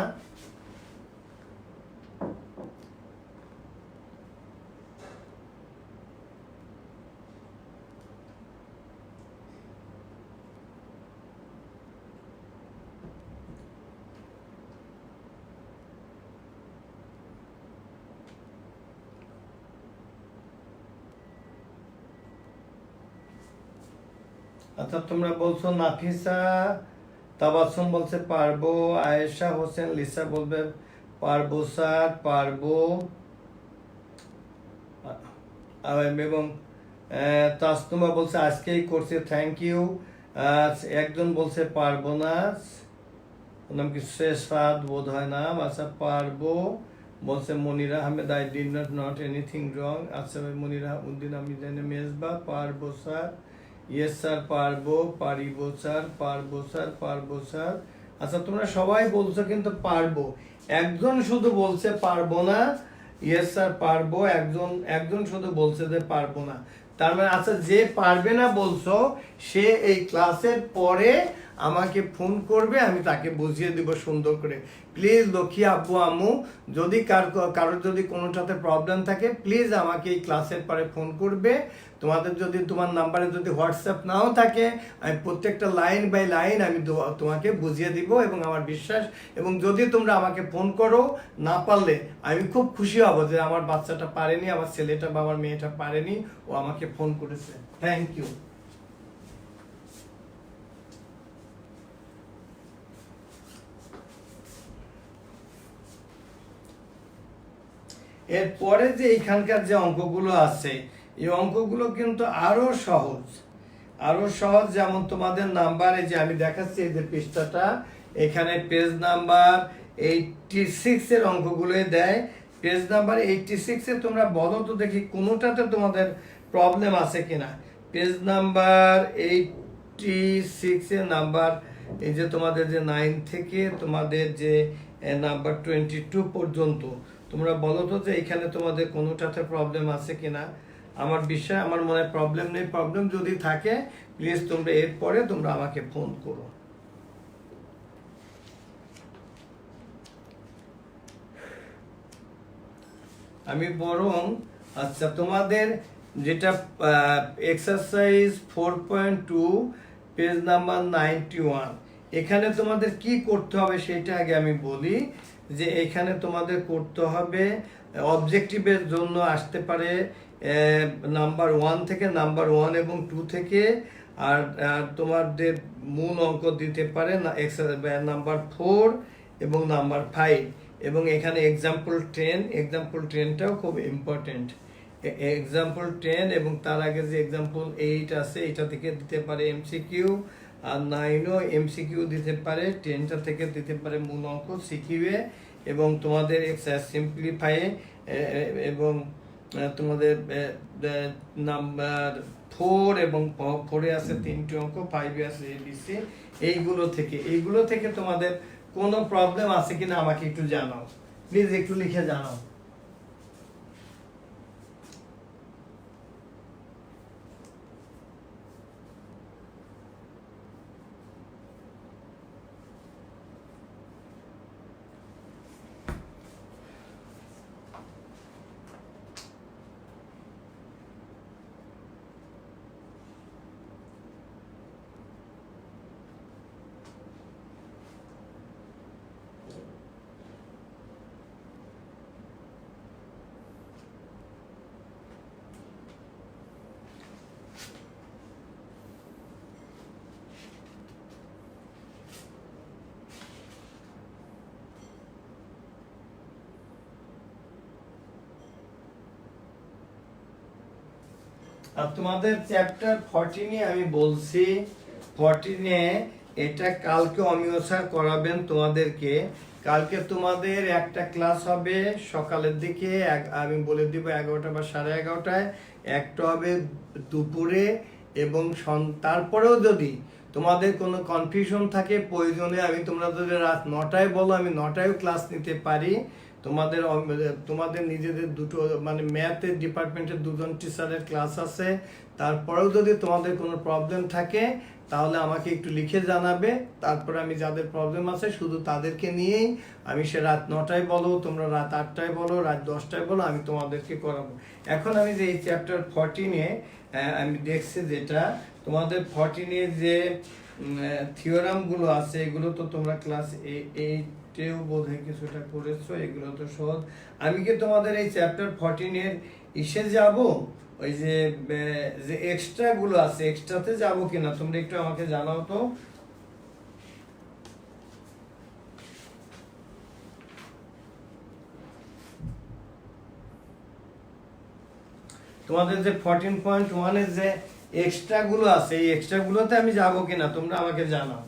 আচ্ছা তোমরা বলছো নাফিসা তাবাসসুম বলছে পারবো, আয়েশা হোসেন লিসা বলবে পারবো স্যার, পারবো, এবং তাসনুমা বলছে আজকেই করছে, থ্যাংক ইউ। একজন বলছে পারবো না, নাম কি শেষরাত বোধ হয় নাম। আচ্ছা পারবো বলছে Monira Ahmed, I did not anything wrong. আচ্ছা মনিরা উদ্দিন, আমি জানি মেজবা, পারবো স্যার, ইয়েস স্যার, পারবো, পারিব স্যার, পারবো স্যার, পারবো স্যার। আচ্ছা তোমরা সবাই বলছো কিন্তু পারবো, একজন শুধু বলছে পারবো না, ইয়েস স্যার পারবো, একজন একজন শুধু বলছে যে পারবো না। তার মানে আচ্ছা যে পারবে না বলছো সে এই ক্লাসের পরে আমাকে ফোন করবে, আমি তাকে বুঝিয়ে দিব সুন্দর করে। প্লিজ লক্ষ্মী আব্বু আম্মু, যদি কারোর যদি কোনোটাতে প্রবলেম থাকে প্লিজ আমাকে এই ক্লাসের পরে ফোন করবে। তোমাদের যদি তোমার নাম্বারে যদি হোয়াটসঅ্যাপ নাও থাকে, আমি প্রত্যেকটা লাইন বাই লাইন আমি তোমাকে বুঝিয়ে দিব, এবং আমার বিশ্বাস, এবং যদি তোমরা আমাকে ফোন করো না পারলে আমি খুব খুশি হব যে আমার বাচ্চাটা পারেনি, আমার ছেলেটা বা আমার মেয়েটা পারেনি, ও আমাকে ফোন করেছে। Thank you. এরপরে যে এখানকার যে অঙ্কগুলো আছে, এই অঙ্কগুলো কিন্তু আরো সহজ, আরো সহজ। যেমন তোমাদের নাম্বারে যে আমি দেখাচ্ছি এই যে পৃষ্ঠাটা, এখানে পেজ নাম্বার 86 এর অঙ্কগুলোই দেয়। পেজ নাম্বার 86 এ তোমরা বলো তো দেখি কোনোটাতে তোমাদের প্রবলেম আছে কিনা। পেজ নাম্বার 86 এর নাম্বার, এই যে তোমাদের যে 9 থেকে তোমাদের যে নাম্বার 22 পর্যন্ত, তোমরা বলো তো যে এখানে তোমাদের কোনোটাতে প্রবলেম আছে কিনা। আমার বিশ্বাস, আমার মনে হয় প্রবলেম নেই। প্রবলেম যদি থাকে প্লিজ তোমরা এরপরে তোমরা আমাকে ফোন করো। আমি বরং আচ্ছা, তোমাদের যেটা এক্সারসাইজ 4.2 পেজ নাম্বার 91, এখানে তোমাদের কি করতে হবে সেটা আগে আমি বলি। যে এখানে তোমাদের করতে হবে অবজেক্টিভের জন্য আসতে পারে নাম্বার 1 থেকে, নাম্বার 1 এবং 2 থেকে, আর তোমাদের মূল অঙ্ক দিতে পারে নাম্বার 4 এবং নাম্বার 5, এবং এখানে এক্সাম্পল 10, এক্সাম্পল 10টাও খুব ইম্পর্টেন্ট। এক্সাম্পল 10 এবং তার আগে যে এক্সাম্পল 8 আছে এটা থেকে দিতে পারে এমসিকিউ, আর 9ও এমসিকিউ দিতে পারে, 10টা থেকে দিতে পারে মূল অঙ্ক সিকিউএ, এবং তোমাদের এক্সারসাইজ সিম্পলিফাই, এবং তোমাদের নাম্বার 4 এবং 4-এ আছে 3টি অঙ্ক, 5-এ আছে এবিসি। এইগুলো থেকে তোমাদের কোনো প্রবলেম আছে কিনা আমাকে একটু জানাও, প্লিজ একটু লিখে জানাও। আর তোমাদের চ্যাপ্টার 14-এ আমি বলছি, 14-এ এটা কালকে অমিয় স্যার করাবেন তোমাদেরকে। কালকে তোমাদের একটা ক্লাস হবে সকালের দিকে, আমি বলে দিব 11টা বা 11:30টায়, একটা হবে দুপুরে, এবং তারপরেও যদি তোমাদের কোনো কনফিউশন থাকে প্রয়োজনে আমি তোমরা যদি রাত 9টায় বলো আমি 9টায়ও ক্লাস নিতে পারি। তোমাদের নিজেদের দুটো মানে ম্যাথের ডিপার্টমেন্টের দুজন টিচারের ক্লাস আছে। তারপরেও যদি তোমাদের কোনো প্রবলেম থাকে তাহলে আমাকে একটু লিখে জানাবে, তারপরে আমি যাদের প্রবলেম আছে শুধু তাদেরকে নিয়েই আমি, সে রাত 9টায় বলো, তোমরা রাত 8টায় বলো, রাত 10টায় বলো, আমি তোমাদেরকে করাবো। এখন আমি যে এই চ্যাপ্টার 14-এ আমি দেখছি যেটা তোমাদের 14-এ যে থিওরামগুলো আছে এগুলো তো তোমরা ক্লাস 8-এও বোধহয় কিছুটা করেছো, এগুলো তো সহজ। আমি কি তোমাদের এই চ্যাপ্টার 14-এর ইসে যাব, ওই যে এক্সট্রা গুলো আছে এক্সট্রাতে যাব কিনা তোমরা একটু আমাকে জানাও তো। তোমাদের যে 14.1-এর যে এক্সট্রা গুলো আছে এই এক্সট্রা গুলোতে আমি যাব কিনা তোমরা আমাকে জানাও।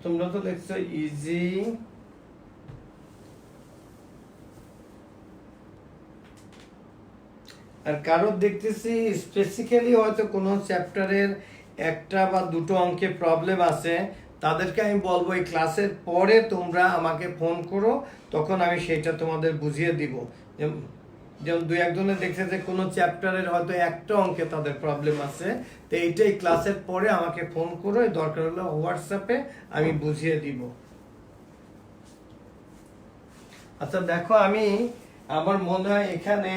তোমরা তো দেখছো ইজি, আর কারোর দেখতেছি স্পেসিক্যালি হয়তো কোনো চ্যাপ্টারের একটা বা দুটো অঙ্কে প্রবলেম আছে, তাদেরকে আমি বলবো এই ক্লাসের পরে তোমরা আমাকে ফোন করো, তখন আমি সেটা তোমাদের বুঝিয়ে দিব। যেমন দুই একজনে দেখছে যে কোনো চ্যাপ্টারের হয়তো একটা অঙ্কে তাদের প্রবলেম আছে, তো এইটাই ক্লাসের পরে আমাকে ফোন করো, দরকার হলে হোয়াটসঅ্যাপে আমি বুঝিয়ে দিব। আচ্ছা দেখো, আমার মনে হয় এখানে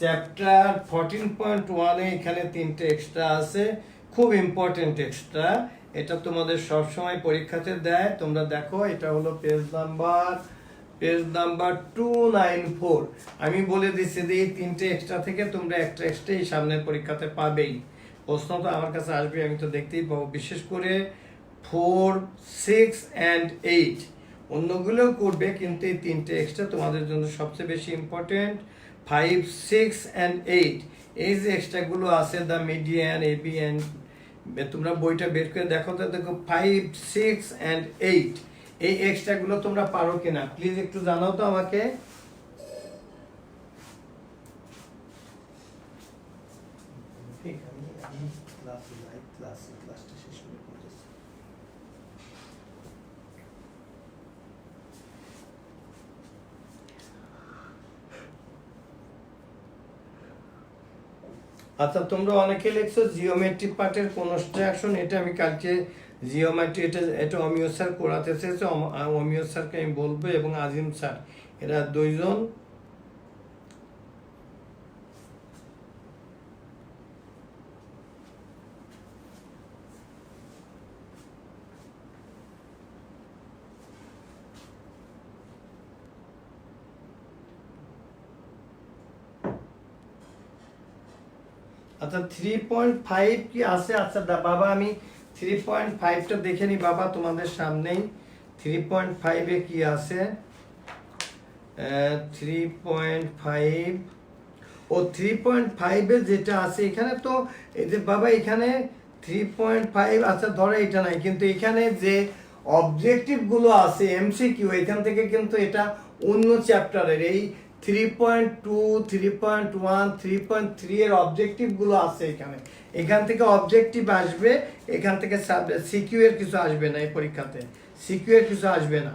চ্যাপ্টার 14.1-এ এখানে 3টে এক্সট্রা আছে, খুব ইম্পর্টেন্ট এক্সট্রা। এটা তোমাদের সব সময় পরীক্ষাতে দেয়, তোমরা দেখো এটা হলো পেজ নাম্বার 294। আমি বলে দিচ্ছি যে এই 3টে এক্সট্রা থেকে তোমরা একটা এক্সট্রা এই সামনের পরীক্ষাতে পাবেই, প্রশ্ন তো আমার কাছে আসবে, আমি তো দেখতেই পাবো। বিশেষ করে 4, 6 and 8, অন্যগুলোও করবে কিন্তু এই 3টে এক্সট্রা তোমাদের জন্য সবচেয়ে বেশি ইম্পর্টেন্ট। 5, 6 and 8 এই যে এক্সট্রাগুলো আছে, দ্য মিডিয়ান, এবি অ্যান্ড, তোমরা বইটা বের করে দেখো তো, দেখো 5, 6 and 8 এই এক্সট্রাগুলো তোমরা পারো কিনা প্লিজ একটু জানাও তো আমাকে। আচ্ছা তোমরা অনেকে লিখছো জিওমেট্রি পার্টের কনস্ট্রাকশন, এটা আমি কালকে জিওমেট্রি এটা অমিয় স্যার করাতে চেয়েছে, অমিয় স্যারকে আমি বলবো এবং আজিম স্যার, এরা দুইজন আচ্ছা 3.5 কি আছে? আচ্ছা বাবা আমি 3.5টা দেখে নি বাবা তোমাদের সামনেই। 3.5 কি আছে? 3.5, ও 3.5 যেটা আছে এখানে তো এই যে বাবা এখানে 3.5, আচ্ছা ধরো এটা নাই, কিন্তু এখানে যে অবজেক্টিভ গুলো আছে এমসিকিউ, এখান থেকে কিন্তু এটা অন্য চ্যাপ্টারের এই 3.2, 3.1, 3.3 এর অবজেক্টিভ গুলো আছে এখানে, এখান থেকে অবজেক্টিভ আসবে, এখান থেকে সিকিউ এর কিছু আসবে না, এই পরীক্ষাতে সিকিউ এর কিছু আসবে না।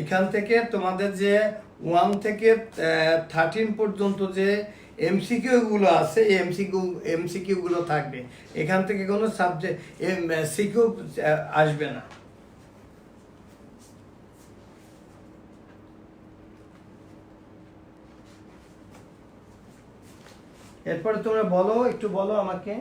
এখান থেকে তোমাদের যে 1 থেকে 13 পর্যন্ত যে এমসিকিউ গুলো আছে, এমসিকিউ গুলো থাকবে, এখান থেকে কোনো সাবজেক্ট সিকিউ আসবে না। এরপরে তোমরা বলো, একটু বলো আমাকে।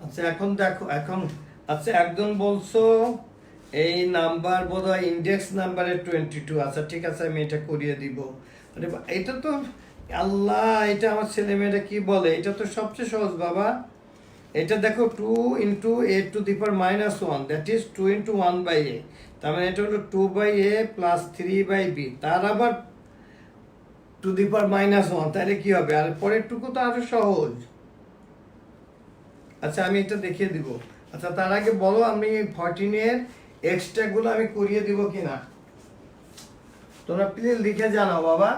আচ্ছা এখন দেখো, এখন আচ্ছা একজন বলছো এই নাম্বার বোধহয় ইন্ডেক্স নাম্বারের 22, আচ্ছা ঠিক আছে আমি এটা করিয়ে দিব। আরে এটা তো আল্লাহ, এটা আমার ছেলে মেয়েরা কি বলে, এটা তো সবচেয়ে সহজ বাবা। এটা দেখো 2 into A two the power -1, that is 2 into 1/a, তার মানে এটা হলো 2/a প্লাস 3/b, তার আবার টু দি পাওয়ার -1, তাহলে কি হবে? আর পরের টুকু তো আরো সহজ। আচ্ছা আমি এটা দেখিয়ে দিব। আচ্ছা তার আগে বলো আমি 14 এর এক্সট্রা গুলো আমি করিয়ে দিব কিনা, তোমরা প্লিজ লিখে জানাও বাবা।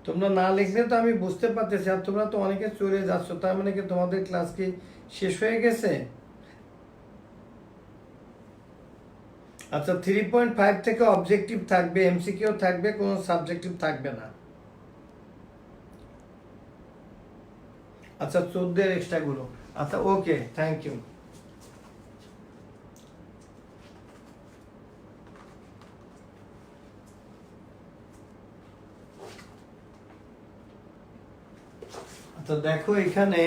তোমরা না লিখলে তো আমি বুঝতে পারতেছি, আর তোমরা তো অনেকে চলে যাচ্ছ, তার মানে কি তোমাদের ক্লাস কি শেষ হয়ে গেছে? আচ্ছা 3.5 থেকে অবজেক্টিভ থাকবে, এমসিকিউ থাকবে, কোনো সাবজেক্টিভ থাকবে না। আচ্ছা 14 এর এক্সট্রা গুলো, আচ্ছা ওকে, থ্যাংক ইউ। আচ্ছা দেখো এখানে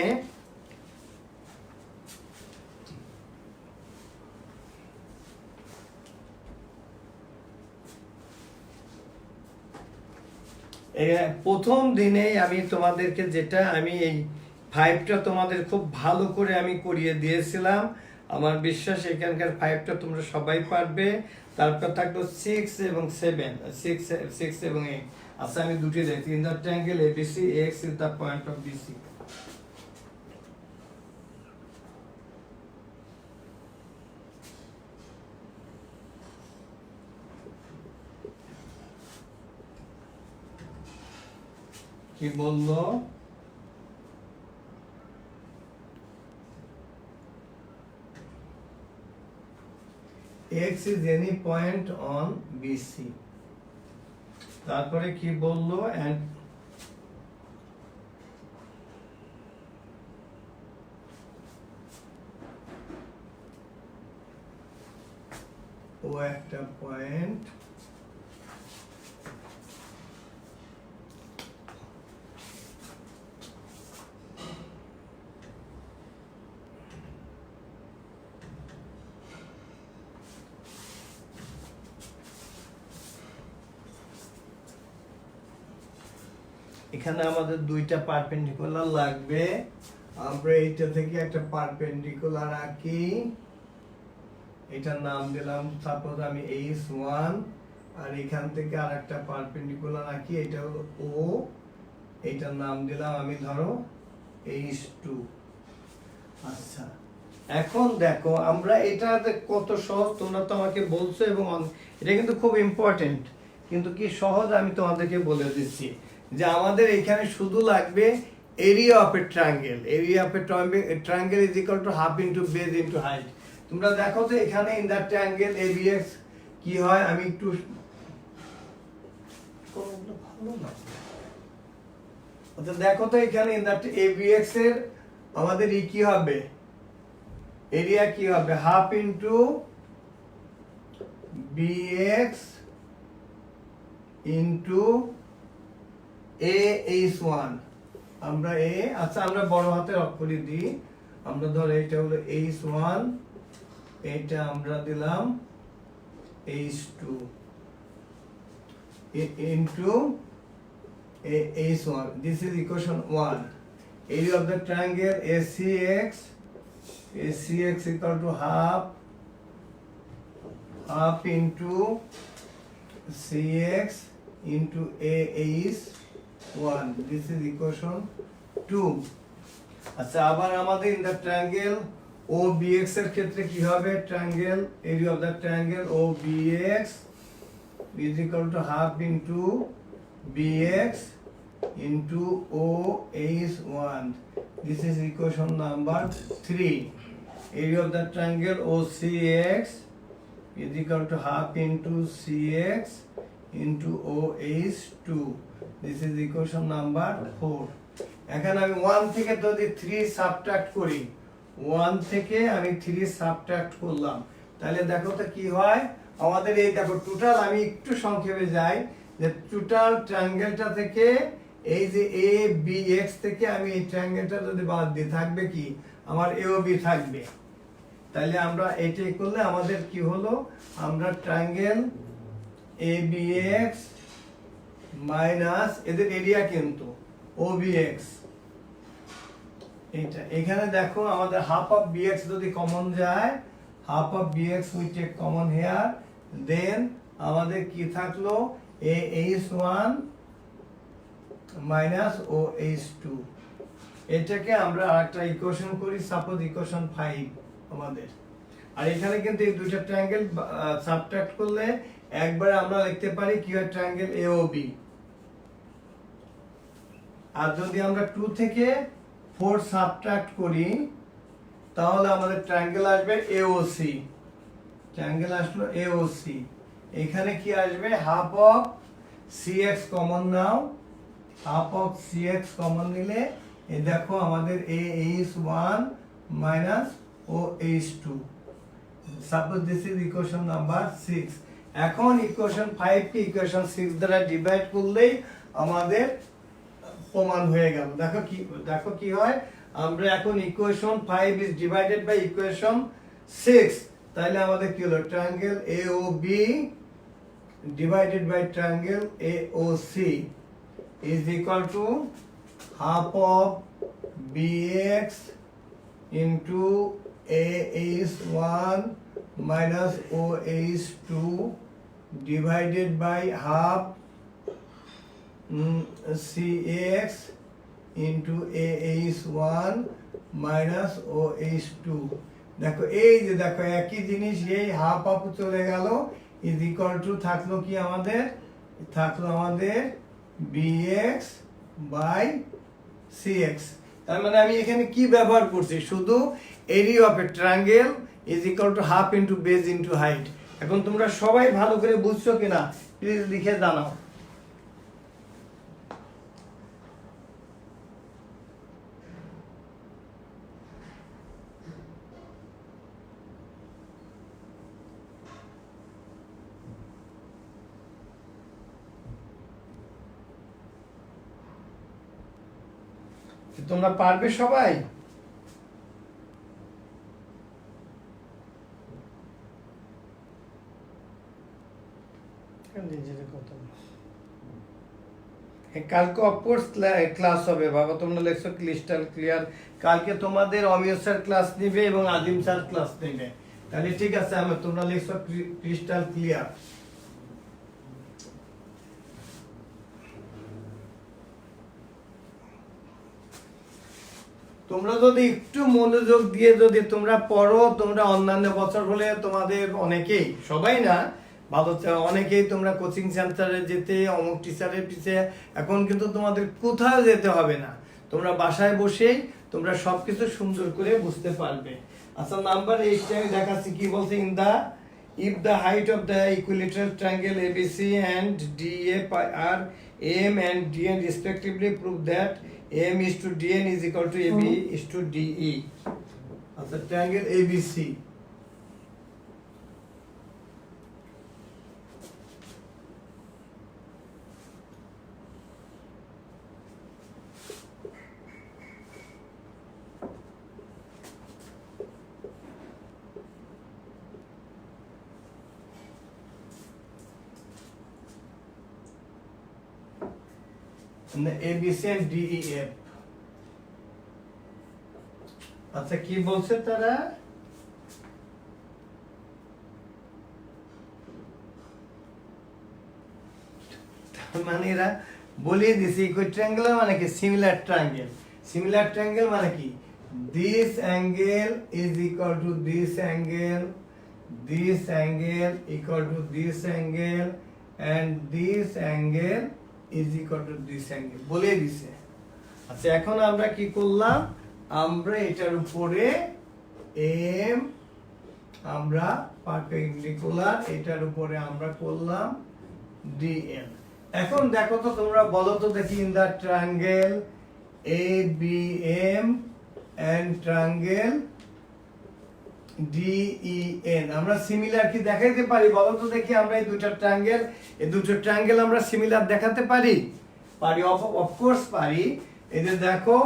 প্রথম দিনেই আমি তোমাদেরকে যেটা আমি এই 5টা তোমাদের খুব ভালো করে আমি করিয়ে দিয়েছিলাম, আমার বিশ্বাস এখানকার 5টা তোমরা সবাই পারবে। তারপর থাকলো 6 এবং 7, 6 এবং 8। আচ্ছা আমি দুটি দেখি, in the triangle ABC X is the point of BC. কি বললো? x is any point on BC. তারপরে কি বললো and ও একটা পয়েন্ট এখানে আমাদের দুইটা পারপেন্ডিকুলার লাগবে আমরা এইটা থেকে একটা পারপেন্ডিকুলার আঁকি এটার নাম দিলাম সাপোজ আমি h1 আর এখান থেকে আরেকটা পারপেন্ডিকুলার আঁকি এটা হলো o এটার নাম দিলাম আমি ধরো h2 আচ্ছা এখন দেখো আমরা এটা কত সহজ তোমরা তো আমাকে বলছো এবং এটা কিন্তু খুব ইম্পর্টেন্ট কিন্তু কি সহজ আমি তোমাদেরকে বলে দিচ্ছি যে আমাদের এখানে শুধু লাগবে area of a triangle area of a triangle is equal to half into base into height তোমরা দেখো তো এখানে ইন দ্য ট্রায়াঙ্গেল ABX কি হয় আমি একটু ভালো না আচ্ছা দেখো তো এখানে ইন দ্য ABX এর আমাদের কি হবে এরিয়া কি হবে half into BX into AH1 আমরা আচ্ছা আমরা বড় হাতের অক্ষরে দিই আমরা ধর এটা হলো H1 এটা আমরা দিলাম H2 into H1 this is equation 1 area of the triangle ACX equal to half into CX into AH1 this is equation 2 আচ্ছা আবার আমাদের in the triangle OBX এর ক্ষেত্রে কি হবে triangle area of the triangle OBX is equal to half into BX into OH1 this is equation number 3 area of the triangle OCX is equal to half into CX into OH2 this is equation number 4 এখানে আমি 1 থেকে যদি 3 subtract করি 1 থেকে আমি 3 subtract করলাম তাহলে দেখো তো কি হয় আমাদের এই দেখো টোটাল আমি একটু সংক্ষেপে যাই যে টোটাল ট্রায়াঙ্গেলটা থেকে এই যে ABX থেকে আমি এই ট্রায়াঙ্গেলটা যদি বাদ দিই থাকবে কি আমার AOB থাকবে তাহলে আমরা এটাই করলে আমাদের কি হলো আমরা ট্রায়াঙ্গেল ABX মাইনাস এদের এরিয়া কিন্তু OBX এটা এখানে দেখো আমাদের হাফ অফ BX যদি কমন যায় half of BX we take common here then আমাদের কি থাকলো AH1 মাইনাস OH2 এটাকে আমরা আরেকটা ইকুয়েশন করি সাপোজ ইকুয়েশন 5 আমাদের আর এখানে কিন্তু এই দুইটা ট্রায়াঙ্গেল সাবট্রাক্ট করলে একবারে আমরা লিখতে পারি কি হয় ট্রায়াঙ্গেল AOB আর যদি আমরা 2 থেকে 4 সাবট্রাক্ট করি তাহলে আমাদের ট্রায়াঙ্গেল আসবে AOC ট্রায়াঙ্গেল আসলো AOC এখানে কি আসবে half of CX common now half of CX common নিলে এই দেখো আমাদের AH1 minus OH2 suppose this is equation number 6 এখন ইকুয়েশন 5 কে ইকুয়েশন 6 দ্বারা ডিভাইড করলেই আমাদের প্রমাণ হয়ে গেল দেখো কি হয় আমরা এখন equation 5 is divided by equation 6 তাহলে আমাদের কি হলো triangle AOB divided by triangle AOC is equal to half of BX into AH1 minus OH2 divided by half CX into AH1 minus OH2 দেখো এই যে দেখো একই জিনিস এই হাফ হাফ চলে গেল is equal to থাকলো কি আমাদের BX by CX তার মানে আমি এখানে কি ব্যবহার করছি শুধু area of a triangle is equal to half into base into height এখন তোমরা সবাই ভালো করে বুঝছো কিনা প্লিজ লিখে জানাও। তোমরা পারবে সবাই? কালকে অফকোর্স ক্লাস হবে বাবা, তোমরা লেখছো ক্রিস্টাল ক্লিয়ার। কালকে তোমাদের অমিয় স্যার ক্লাস নিবে এবং আদিম স্যার ক্লাস নিবে, তাহলে ঠিক আছে। তোমরা লেখছো ক্রিস্টাল ক্লিয়ার। তোমরা যদি একটু মনোযোগ দিয়ে যদি তোমরা পড়ো, তোমরা অন্যান্য বছর হলে তোমাদের অনেকেই, সবাই না, ভালো অনেকেই তোমরা কোচিং সেন্টারে যেতে অমুক টিচারের পিছে, এখন কিন্তু তোমাদের কোথাও যেতে হবে না, তোমরা বাসায় বসেই তোমরা সবকিছু সুন্দর করে বুঝতে পারবে। আচ্ছা, নাম্বার 8 আমি দেখাচ্ছি কি বলছে। In the if the height of the equilateral triangle ABC and DF are AM and DN respectively, prove that AM is to DN is equal to AB is to DE. আচ্ছা, triangle ABC, ABC and DEF। আচ্ছা, কি বলছে তারা? মানে এরা বলিয়ে দিছে ইকুইট্রায়াঙ্গেল মানে কি, সিমিলার ট্রায়াঙ্গেল। সিমিলার ট্রায়াঙ্গেল মানে কি, this angle is equal to this angle, this angle equal to this angle and this angle is equal to this angle বলিয়ে দিছে। আচ্ছা, এখন আমরা কি করলাম, আমরা এটার উপরে এম আমরা পারপেন্ডিকুলার, এটার উপরে আমরা করলাম ডিএন। এখন দেখো তো, তোমরা বলো তো দেখি, in the triangle ABM and triangle DEN আমরা সিমিলার কি দেখাইতে পারি? বলো তো দেখি, আমরা এই দুটো ট্রায়াঙ্গেল আমরা সিমিলার দেখাতে পারি? পারি, অফকোর্স পারি। এই যে দেখো,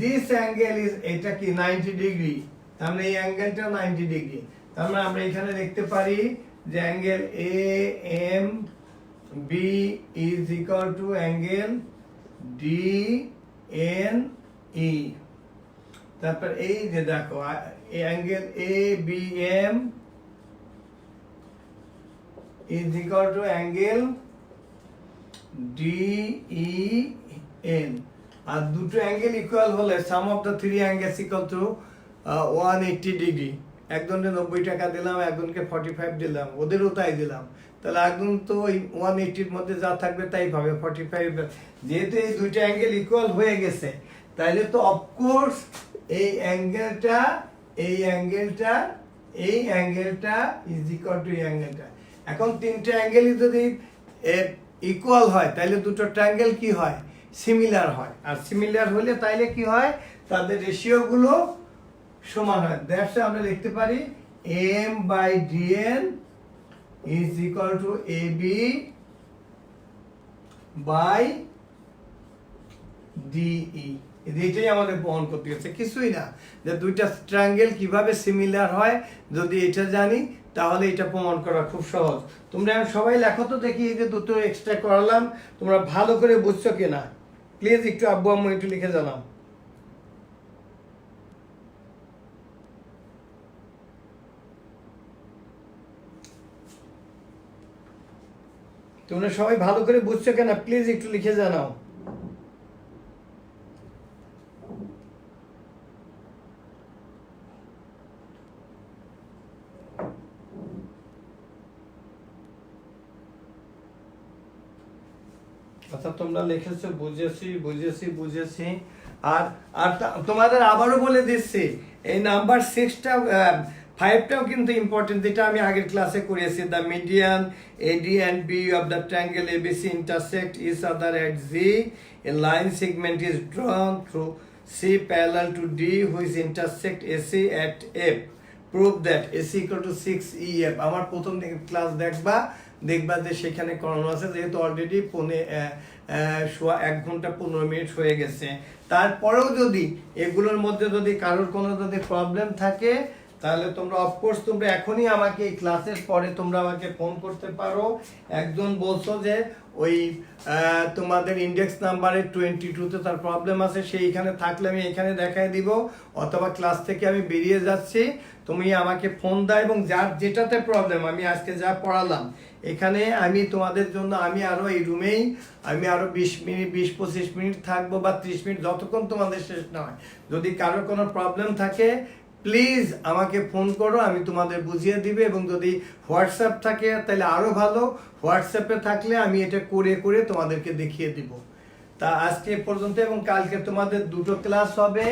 দিস অ্যাঙ্গেল ইজ, এটা কি 90 ডিগ্রি, তার মানে এই অ্যাঙ্গেলটা 90 ডিগ্রি। তার মানে আমরা এখানে দেখতে পারি যে angle AB is equal to angle DNE। তারপর এই যে দেখো, angle ABM is equal to angle DEN। আর দুটো অ্যাঙ্গেল ইকুয়াল হলে sum of the three angles equal to 180 degree. একজনকে 90 টাকা দিলাম, একজনকে 45 দিলাম, ওদেরও তাই দিলাম, তাহলে একজন তো ওই 180-র মধ্যে যা থাকবে তাই পাবে 45। যেহেতু এই দুইটা অ্যাঙ্গেল ইকুয়াল হয়ে গেছে, তাইলে তো অফকোর্স এই অ্যাঙ্গেলটা ইজ ইকুয়াল টু এই অ্যাঙ্গেলটা। এখন তিনটা অ্যাঙ্গেলই যদি ইকুয়াল হয়, তাহলে দুটো ট্রায়াঙ্গেল কি হয়, সিমিলার হয়। আর সিমিলার হলে তাইলে কি হয়, তাদের রেশিও গুলো সমান হয়। দ্যাটস আমরা লিখতে পারি M/DN is equal to AB by DE। এটাই আমাদের প্রমাণ করতে হচ্ছে, কিছুই না, যে দুইটা ট্রায়াঙ্গেল কিভাবে সিমিলার হয় যদি এটা জানি, তাহলে এটা প্রমাণ করা খুব সহজ। তোমরা সবাই লেখো তো দেখি, এই যে দুটো এক্সট্রা করালাম, তোমরা ভালো করে বুঝছো কিনা প্লিজ একটু আব্বু আম্মু একটু লিখে জানাও। তোমরা সবাই ভালো করে বুঝছো কিনা প্লিজ একটু লিখে জানাও। আচ্ছা, তোমরা লিখেছো বুঝেছি। আর তোমাদের আবারও বলে দিচ্ছি, এই নাম্বার 6টা 5টাও কিন্তু ইম্পর্টেন্ট, যেটা আমি আগের ক্লাসে করেছি। The median AD and B of the triangle ABC intersect each other at G, a line segment is drawn through C parallel to D which intersect AC at F, prove that AC equal to 6EF। আমার প্রথম class দেখবা যে সেখানে করানো আছে, যেহেতু already 1 ঘন্টা 15 minute হয়ে গেছে। তারপরেও যদি এগুলোর মধ্যে যদি কারোর কোনো যদি প্রবলেম থাকে, তাহলে তোমরা অফকোর্স তোমরা এখনই আমাকে এই ক্লাসের পরে তোমরা আমাকে ফোন করতে পারো। একজন বলছো যে ওই তোমাদের ইন্ডেক্স নাম্বারে 22তে তার প্রবলেম আছে, সেইখানে থাকলে আমি এখানে দেখাই দিব, অথবা ক্লাস থেকে আমি বেরিয়ে যাচ্ছি, তুমি আমাকে ফোন দাও, এবং যার যেটাতে প্রবলেম আমি আজকে যা পড়ালাম এখানে আমি তোমাদের জন্য আমি আরো এই রুমেই আমি আরো 20 মিনিট 20-25 মিনিট থাকবো, বা 30 মিনিট, যতক্ষণ তোমাদের শেষ না হয়। যদি কারোর কোনো প্রবলেম থাকে প্লিজ আমাকে ফোন করো, আমি তোমাদের বুঝিয়ে দিবে। এবং যদি হোয়াটসঅ্যাপ থাকে তাহলে আরো ভালো, হোয়াটসঅ্যাপে থাকলে আমি এটা করে করে তোমাদেরকে দেখিয়ে দিব। তা আজকে এ পর্যন্ত, এবং কালকে তোমাদের 2টো ক্লাস হবে।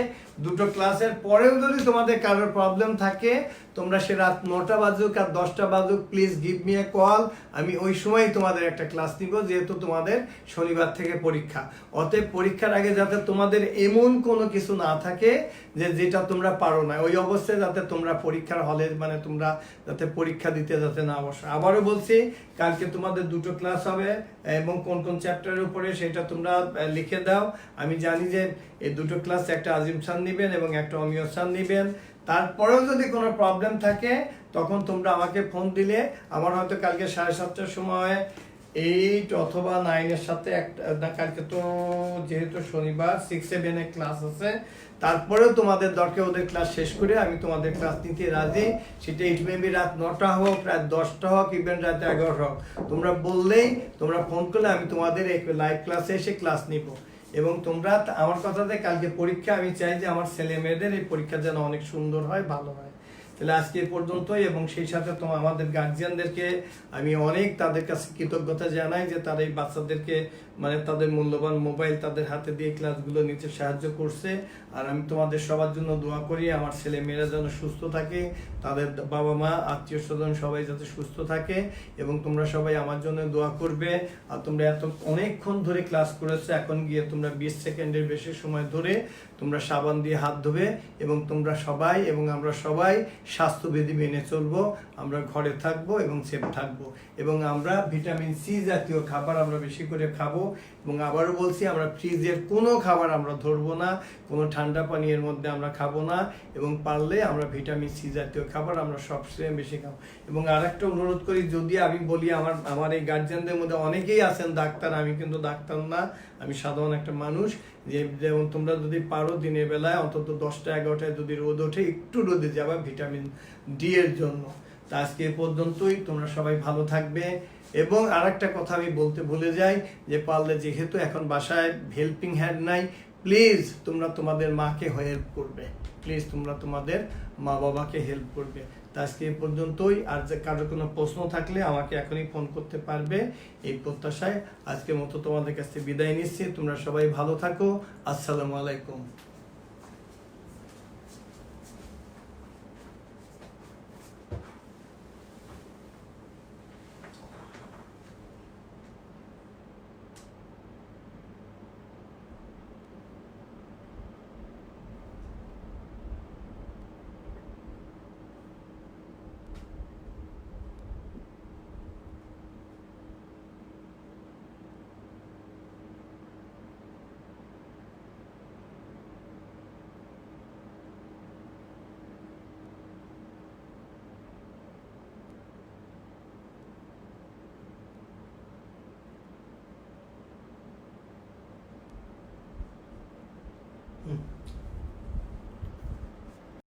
2টো ক্লাসের পরেও যদি তোমাদের কারোর প্রবলেম থাকে, তোমরা সে রাত 9টা বাজুক আর 10টা বাজুক, please give me a call, আমি ওই সময় তোমাদের একটা ক্লাস নিব, যেহেতু তোমাদের শনিবার থেকে পরীক্ষা। অতএব পরীক্ষার আগে যাতে তোমাদের এমন কোনো কিছু না থাকে যে যেটা তোমরা পারো না, ওই অবস্থায় যাতে তোমরা পরীক্ষার হলে মানে তোমরা যাতে পরীক্ষা দিতে যাতে না বসো। আবারও বলছি, কালকে তোমাদের 2টো ক্লাস হবে, এবং কোন কোন চ্যাপ্টারের উপরে সেটা তোমরা লিখে দাও। আমি জানি যে এই 2টো ক্লাস একটা আজিম স্যার নিবেন এবং একটা অমিয় স্যার নিবেন। তারপরেও যদি কোনো প্রবলেম থাকে তখন তোমরা আমাকে ফোন দিলে, আমার হয়তো কালকে 7:30টার সময় 8 অথবা 9-এর সাথে একটা, কালকে তো যেহেতু শনিবার 6-7 ক্লাস আছে, তারপরেও তোমাদের দরকার ওদের ক্লাস শেষ করে আমি তোমাদের ক্লাস নিতে রাজি। সেটা ইট মেবি রাত 9টা হোক, রাত 10টা হোক, ইভেন রাত 11 হোক, তোমরা বললেই, তোমরা ফোন করলে আমি তোমাদের এই লাইভ ক্লাসে এসে ক্লাস নিব। এবং তোমরা আমার কথাতে কালকে পরীক্ষা, আমি চাই যে আমার ছেলে মেয়েদের এই পরীক্ষা যেন অনেক সুন্দর হয়, ভালো হয়। তাহলে আজকে এ পর্যন্তই, এবং সেই সাথে তোমার আমাদের গার্জিয়ানদেরকে আমি অনেক তাদের কাছে কৃতজ্ঞতা জানাই যে তারা এই বাচ্চাদেরকে মানে তাদের মূল্যবান মোবাইল তাদের হাতে দিয়ে ক্লাসগুলো নিতে সাহায্য করছে। আর আমি তোমাদের সবার জন্য দোয়া করি আমার ছেলে মেয়েরা যেন সুস্থ থাকে, তাদের বাবা মা আত্মীয় স্বজন সবাই যাতে সুস্থ থাকে, এবং তোমরা সবাই আমার জন্য দোয়া করবে। আর তোমরা অনেকক্ষণ ধরে ক্লাস করেছো, এখন গিয়ে তোমরা 20 সেকেন্ডের বেশি সময় ধরে তোমরা সাবান দিয়ে হাত ধোবে, এবং তোমরা সবাই এবং আমরা সবাই স্বাস্থ্যবিধি মেনে চলবো, আমরা ঘরে থাকবো এবং সেফ থাকবো, এবং আমরা ভিটামিন সি জাতীয় খাবার আমরা বেশি করে খাবো। এবং আবারও বলছি, আমরা ফ্রিজের কোনো খাবার আমরা ধরবো না, কোনো ঠান্ডা পানীয়ের মধ্যে আমরা খাবো না, এবং পারলে আমরা ভিটামিন সি জাতীয় খাবার আমরা সবচেয়ে বেশি খাবো। এবং আরেকটা অনুরোধ করি, যদি আমি বলি আমার এই গার্জিয়ানদের মধ্যে অনেকেই আছেন ডাক্তার, আমি কিন্তু ডাক্তার না, আমি সাধারণ একটা মানুষ। যেমন তোমরা যদি পারো দিনের বেলায় অন্তত 10টা-11টায় যদি রোদ ওঠে, একটু রোদে যাবা ভিটামিন ডি এর জন্য। তা আজকে এ পর্যন্তই, তোমরা সবাই ভালো থাকবে। এবং আরেকটা কথা আমি বলতে ভুলে যাই, যে পারলে যেহেতু এখন বাসায় হেল্পিং হ্যান্ড নাই, প্লিজ তোমরা তোমাদের মাকে হেল্প করবে, প্লিজ তোমরা তোমাদের মা বাবাকে হেল্প করবে। তা আজকে এই পর্যন্তই। আর যে কারোর কোনো প্রশ্ন থাকলে আমাকে এখনই ফোন করতে পারবে। এই প্রত্যাশায় আজকের মতো তোমাদের কাছে বিদায় নিচ্ছি। তোমরা সবাই ভালো থাকো। আসসালামু আলাইকুম।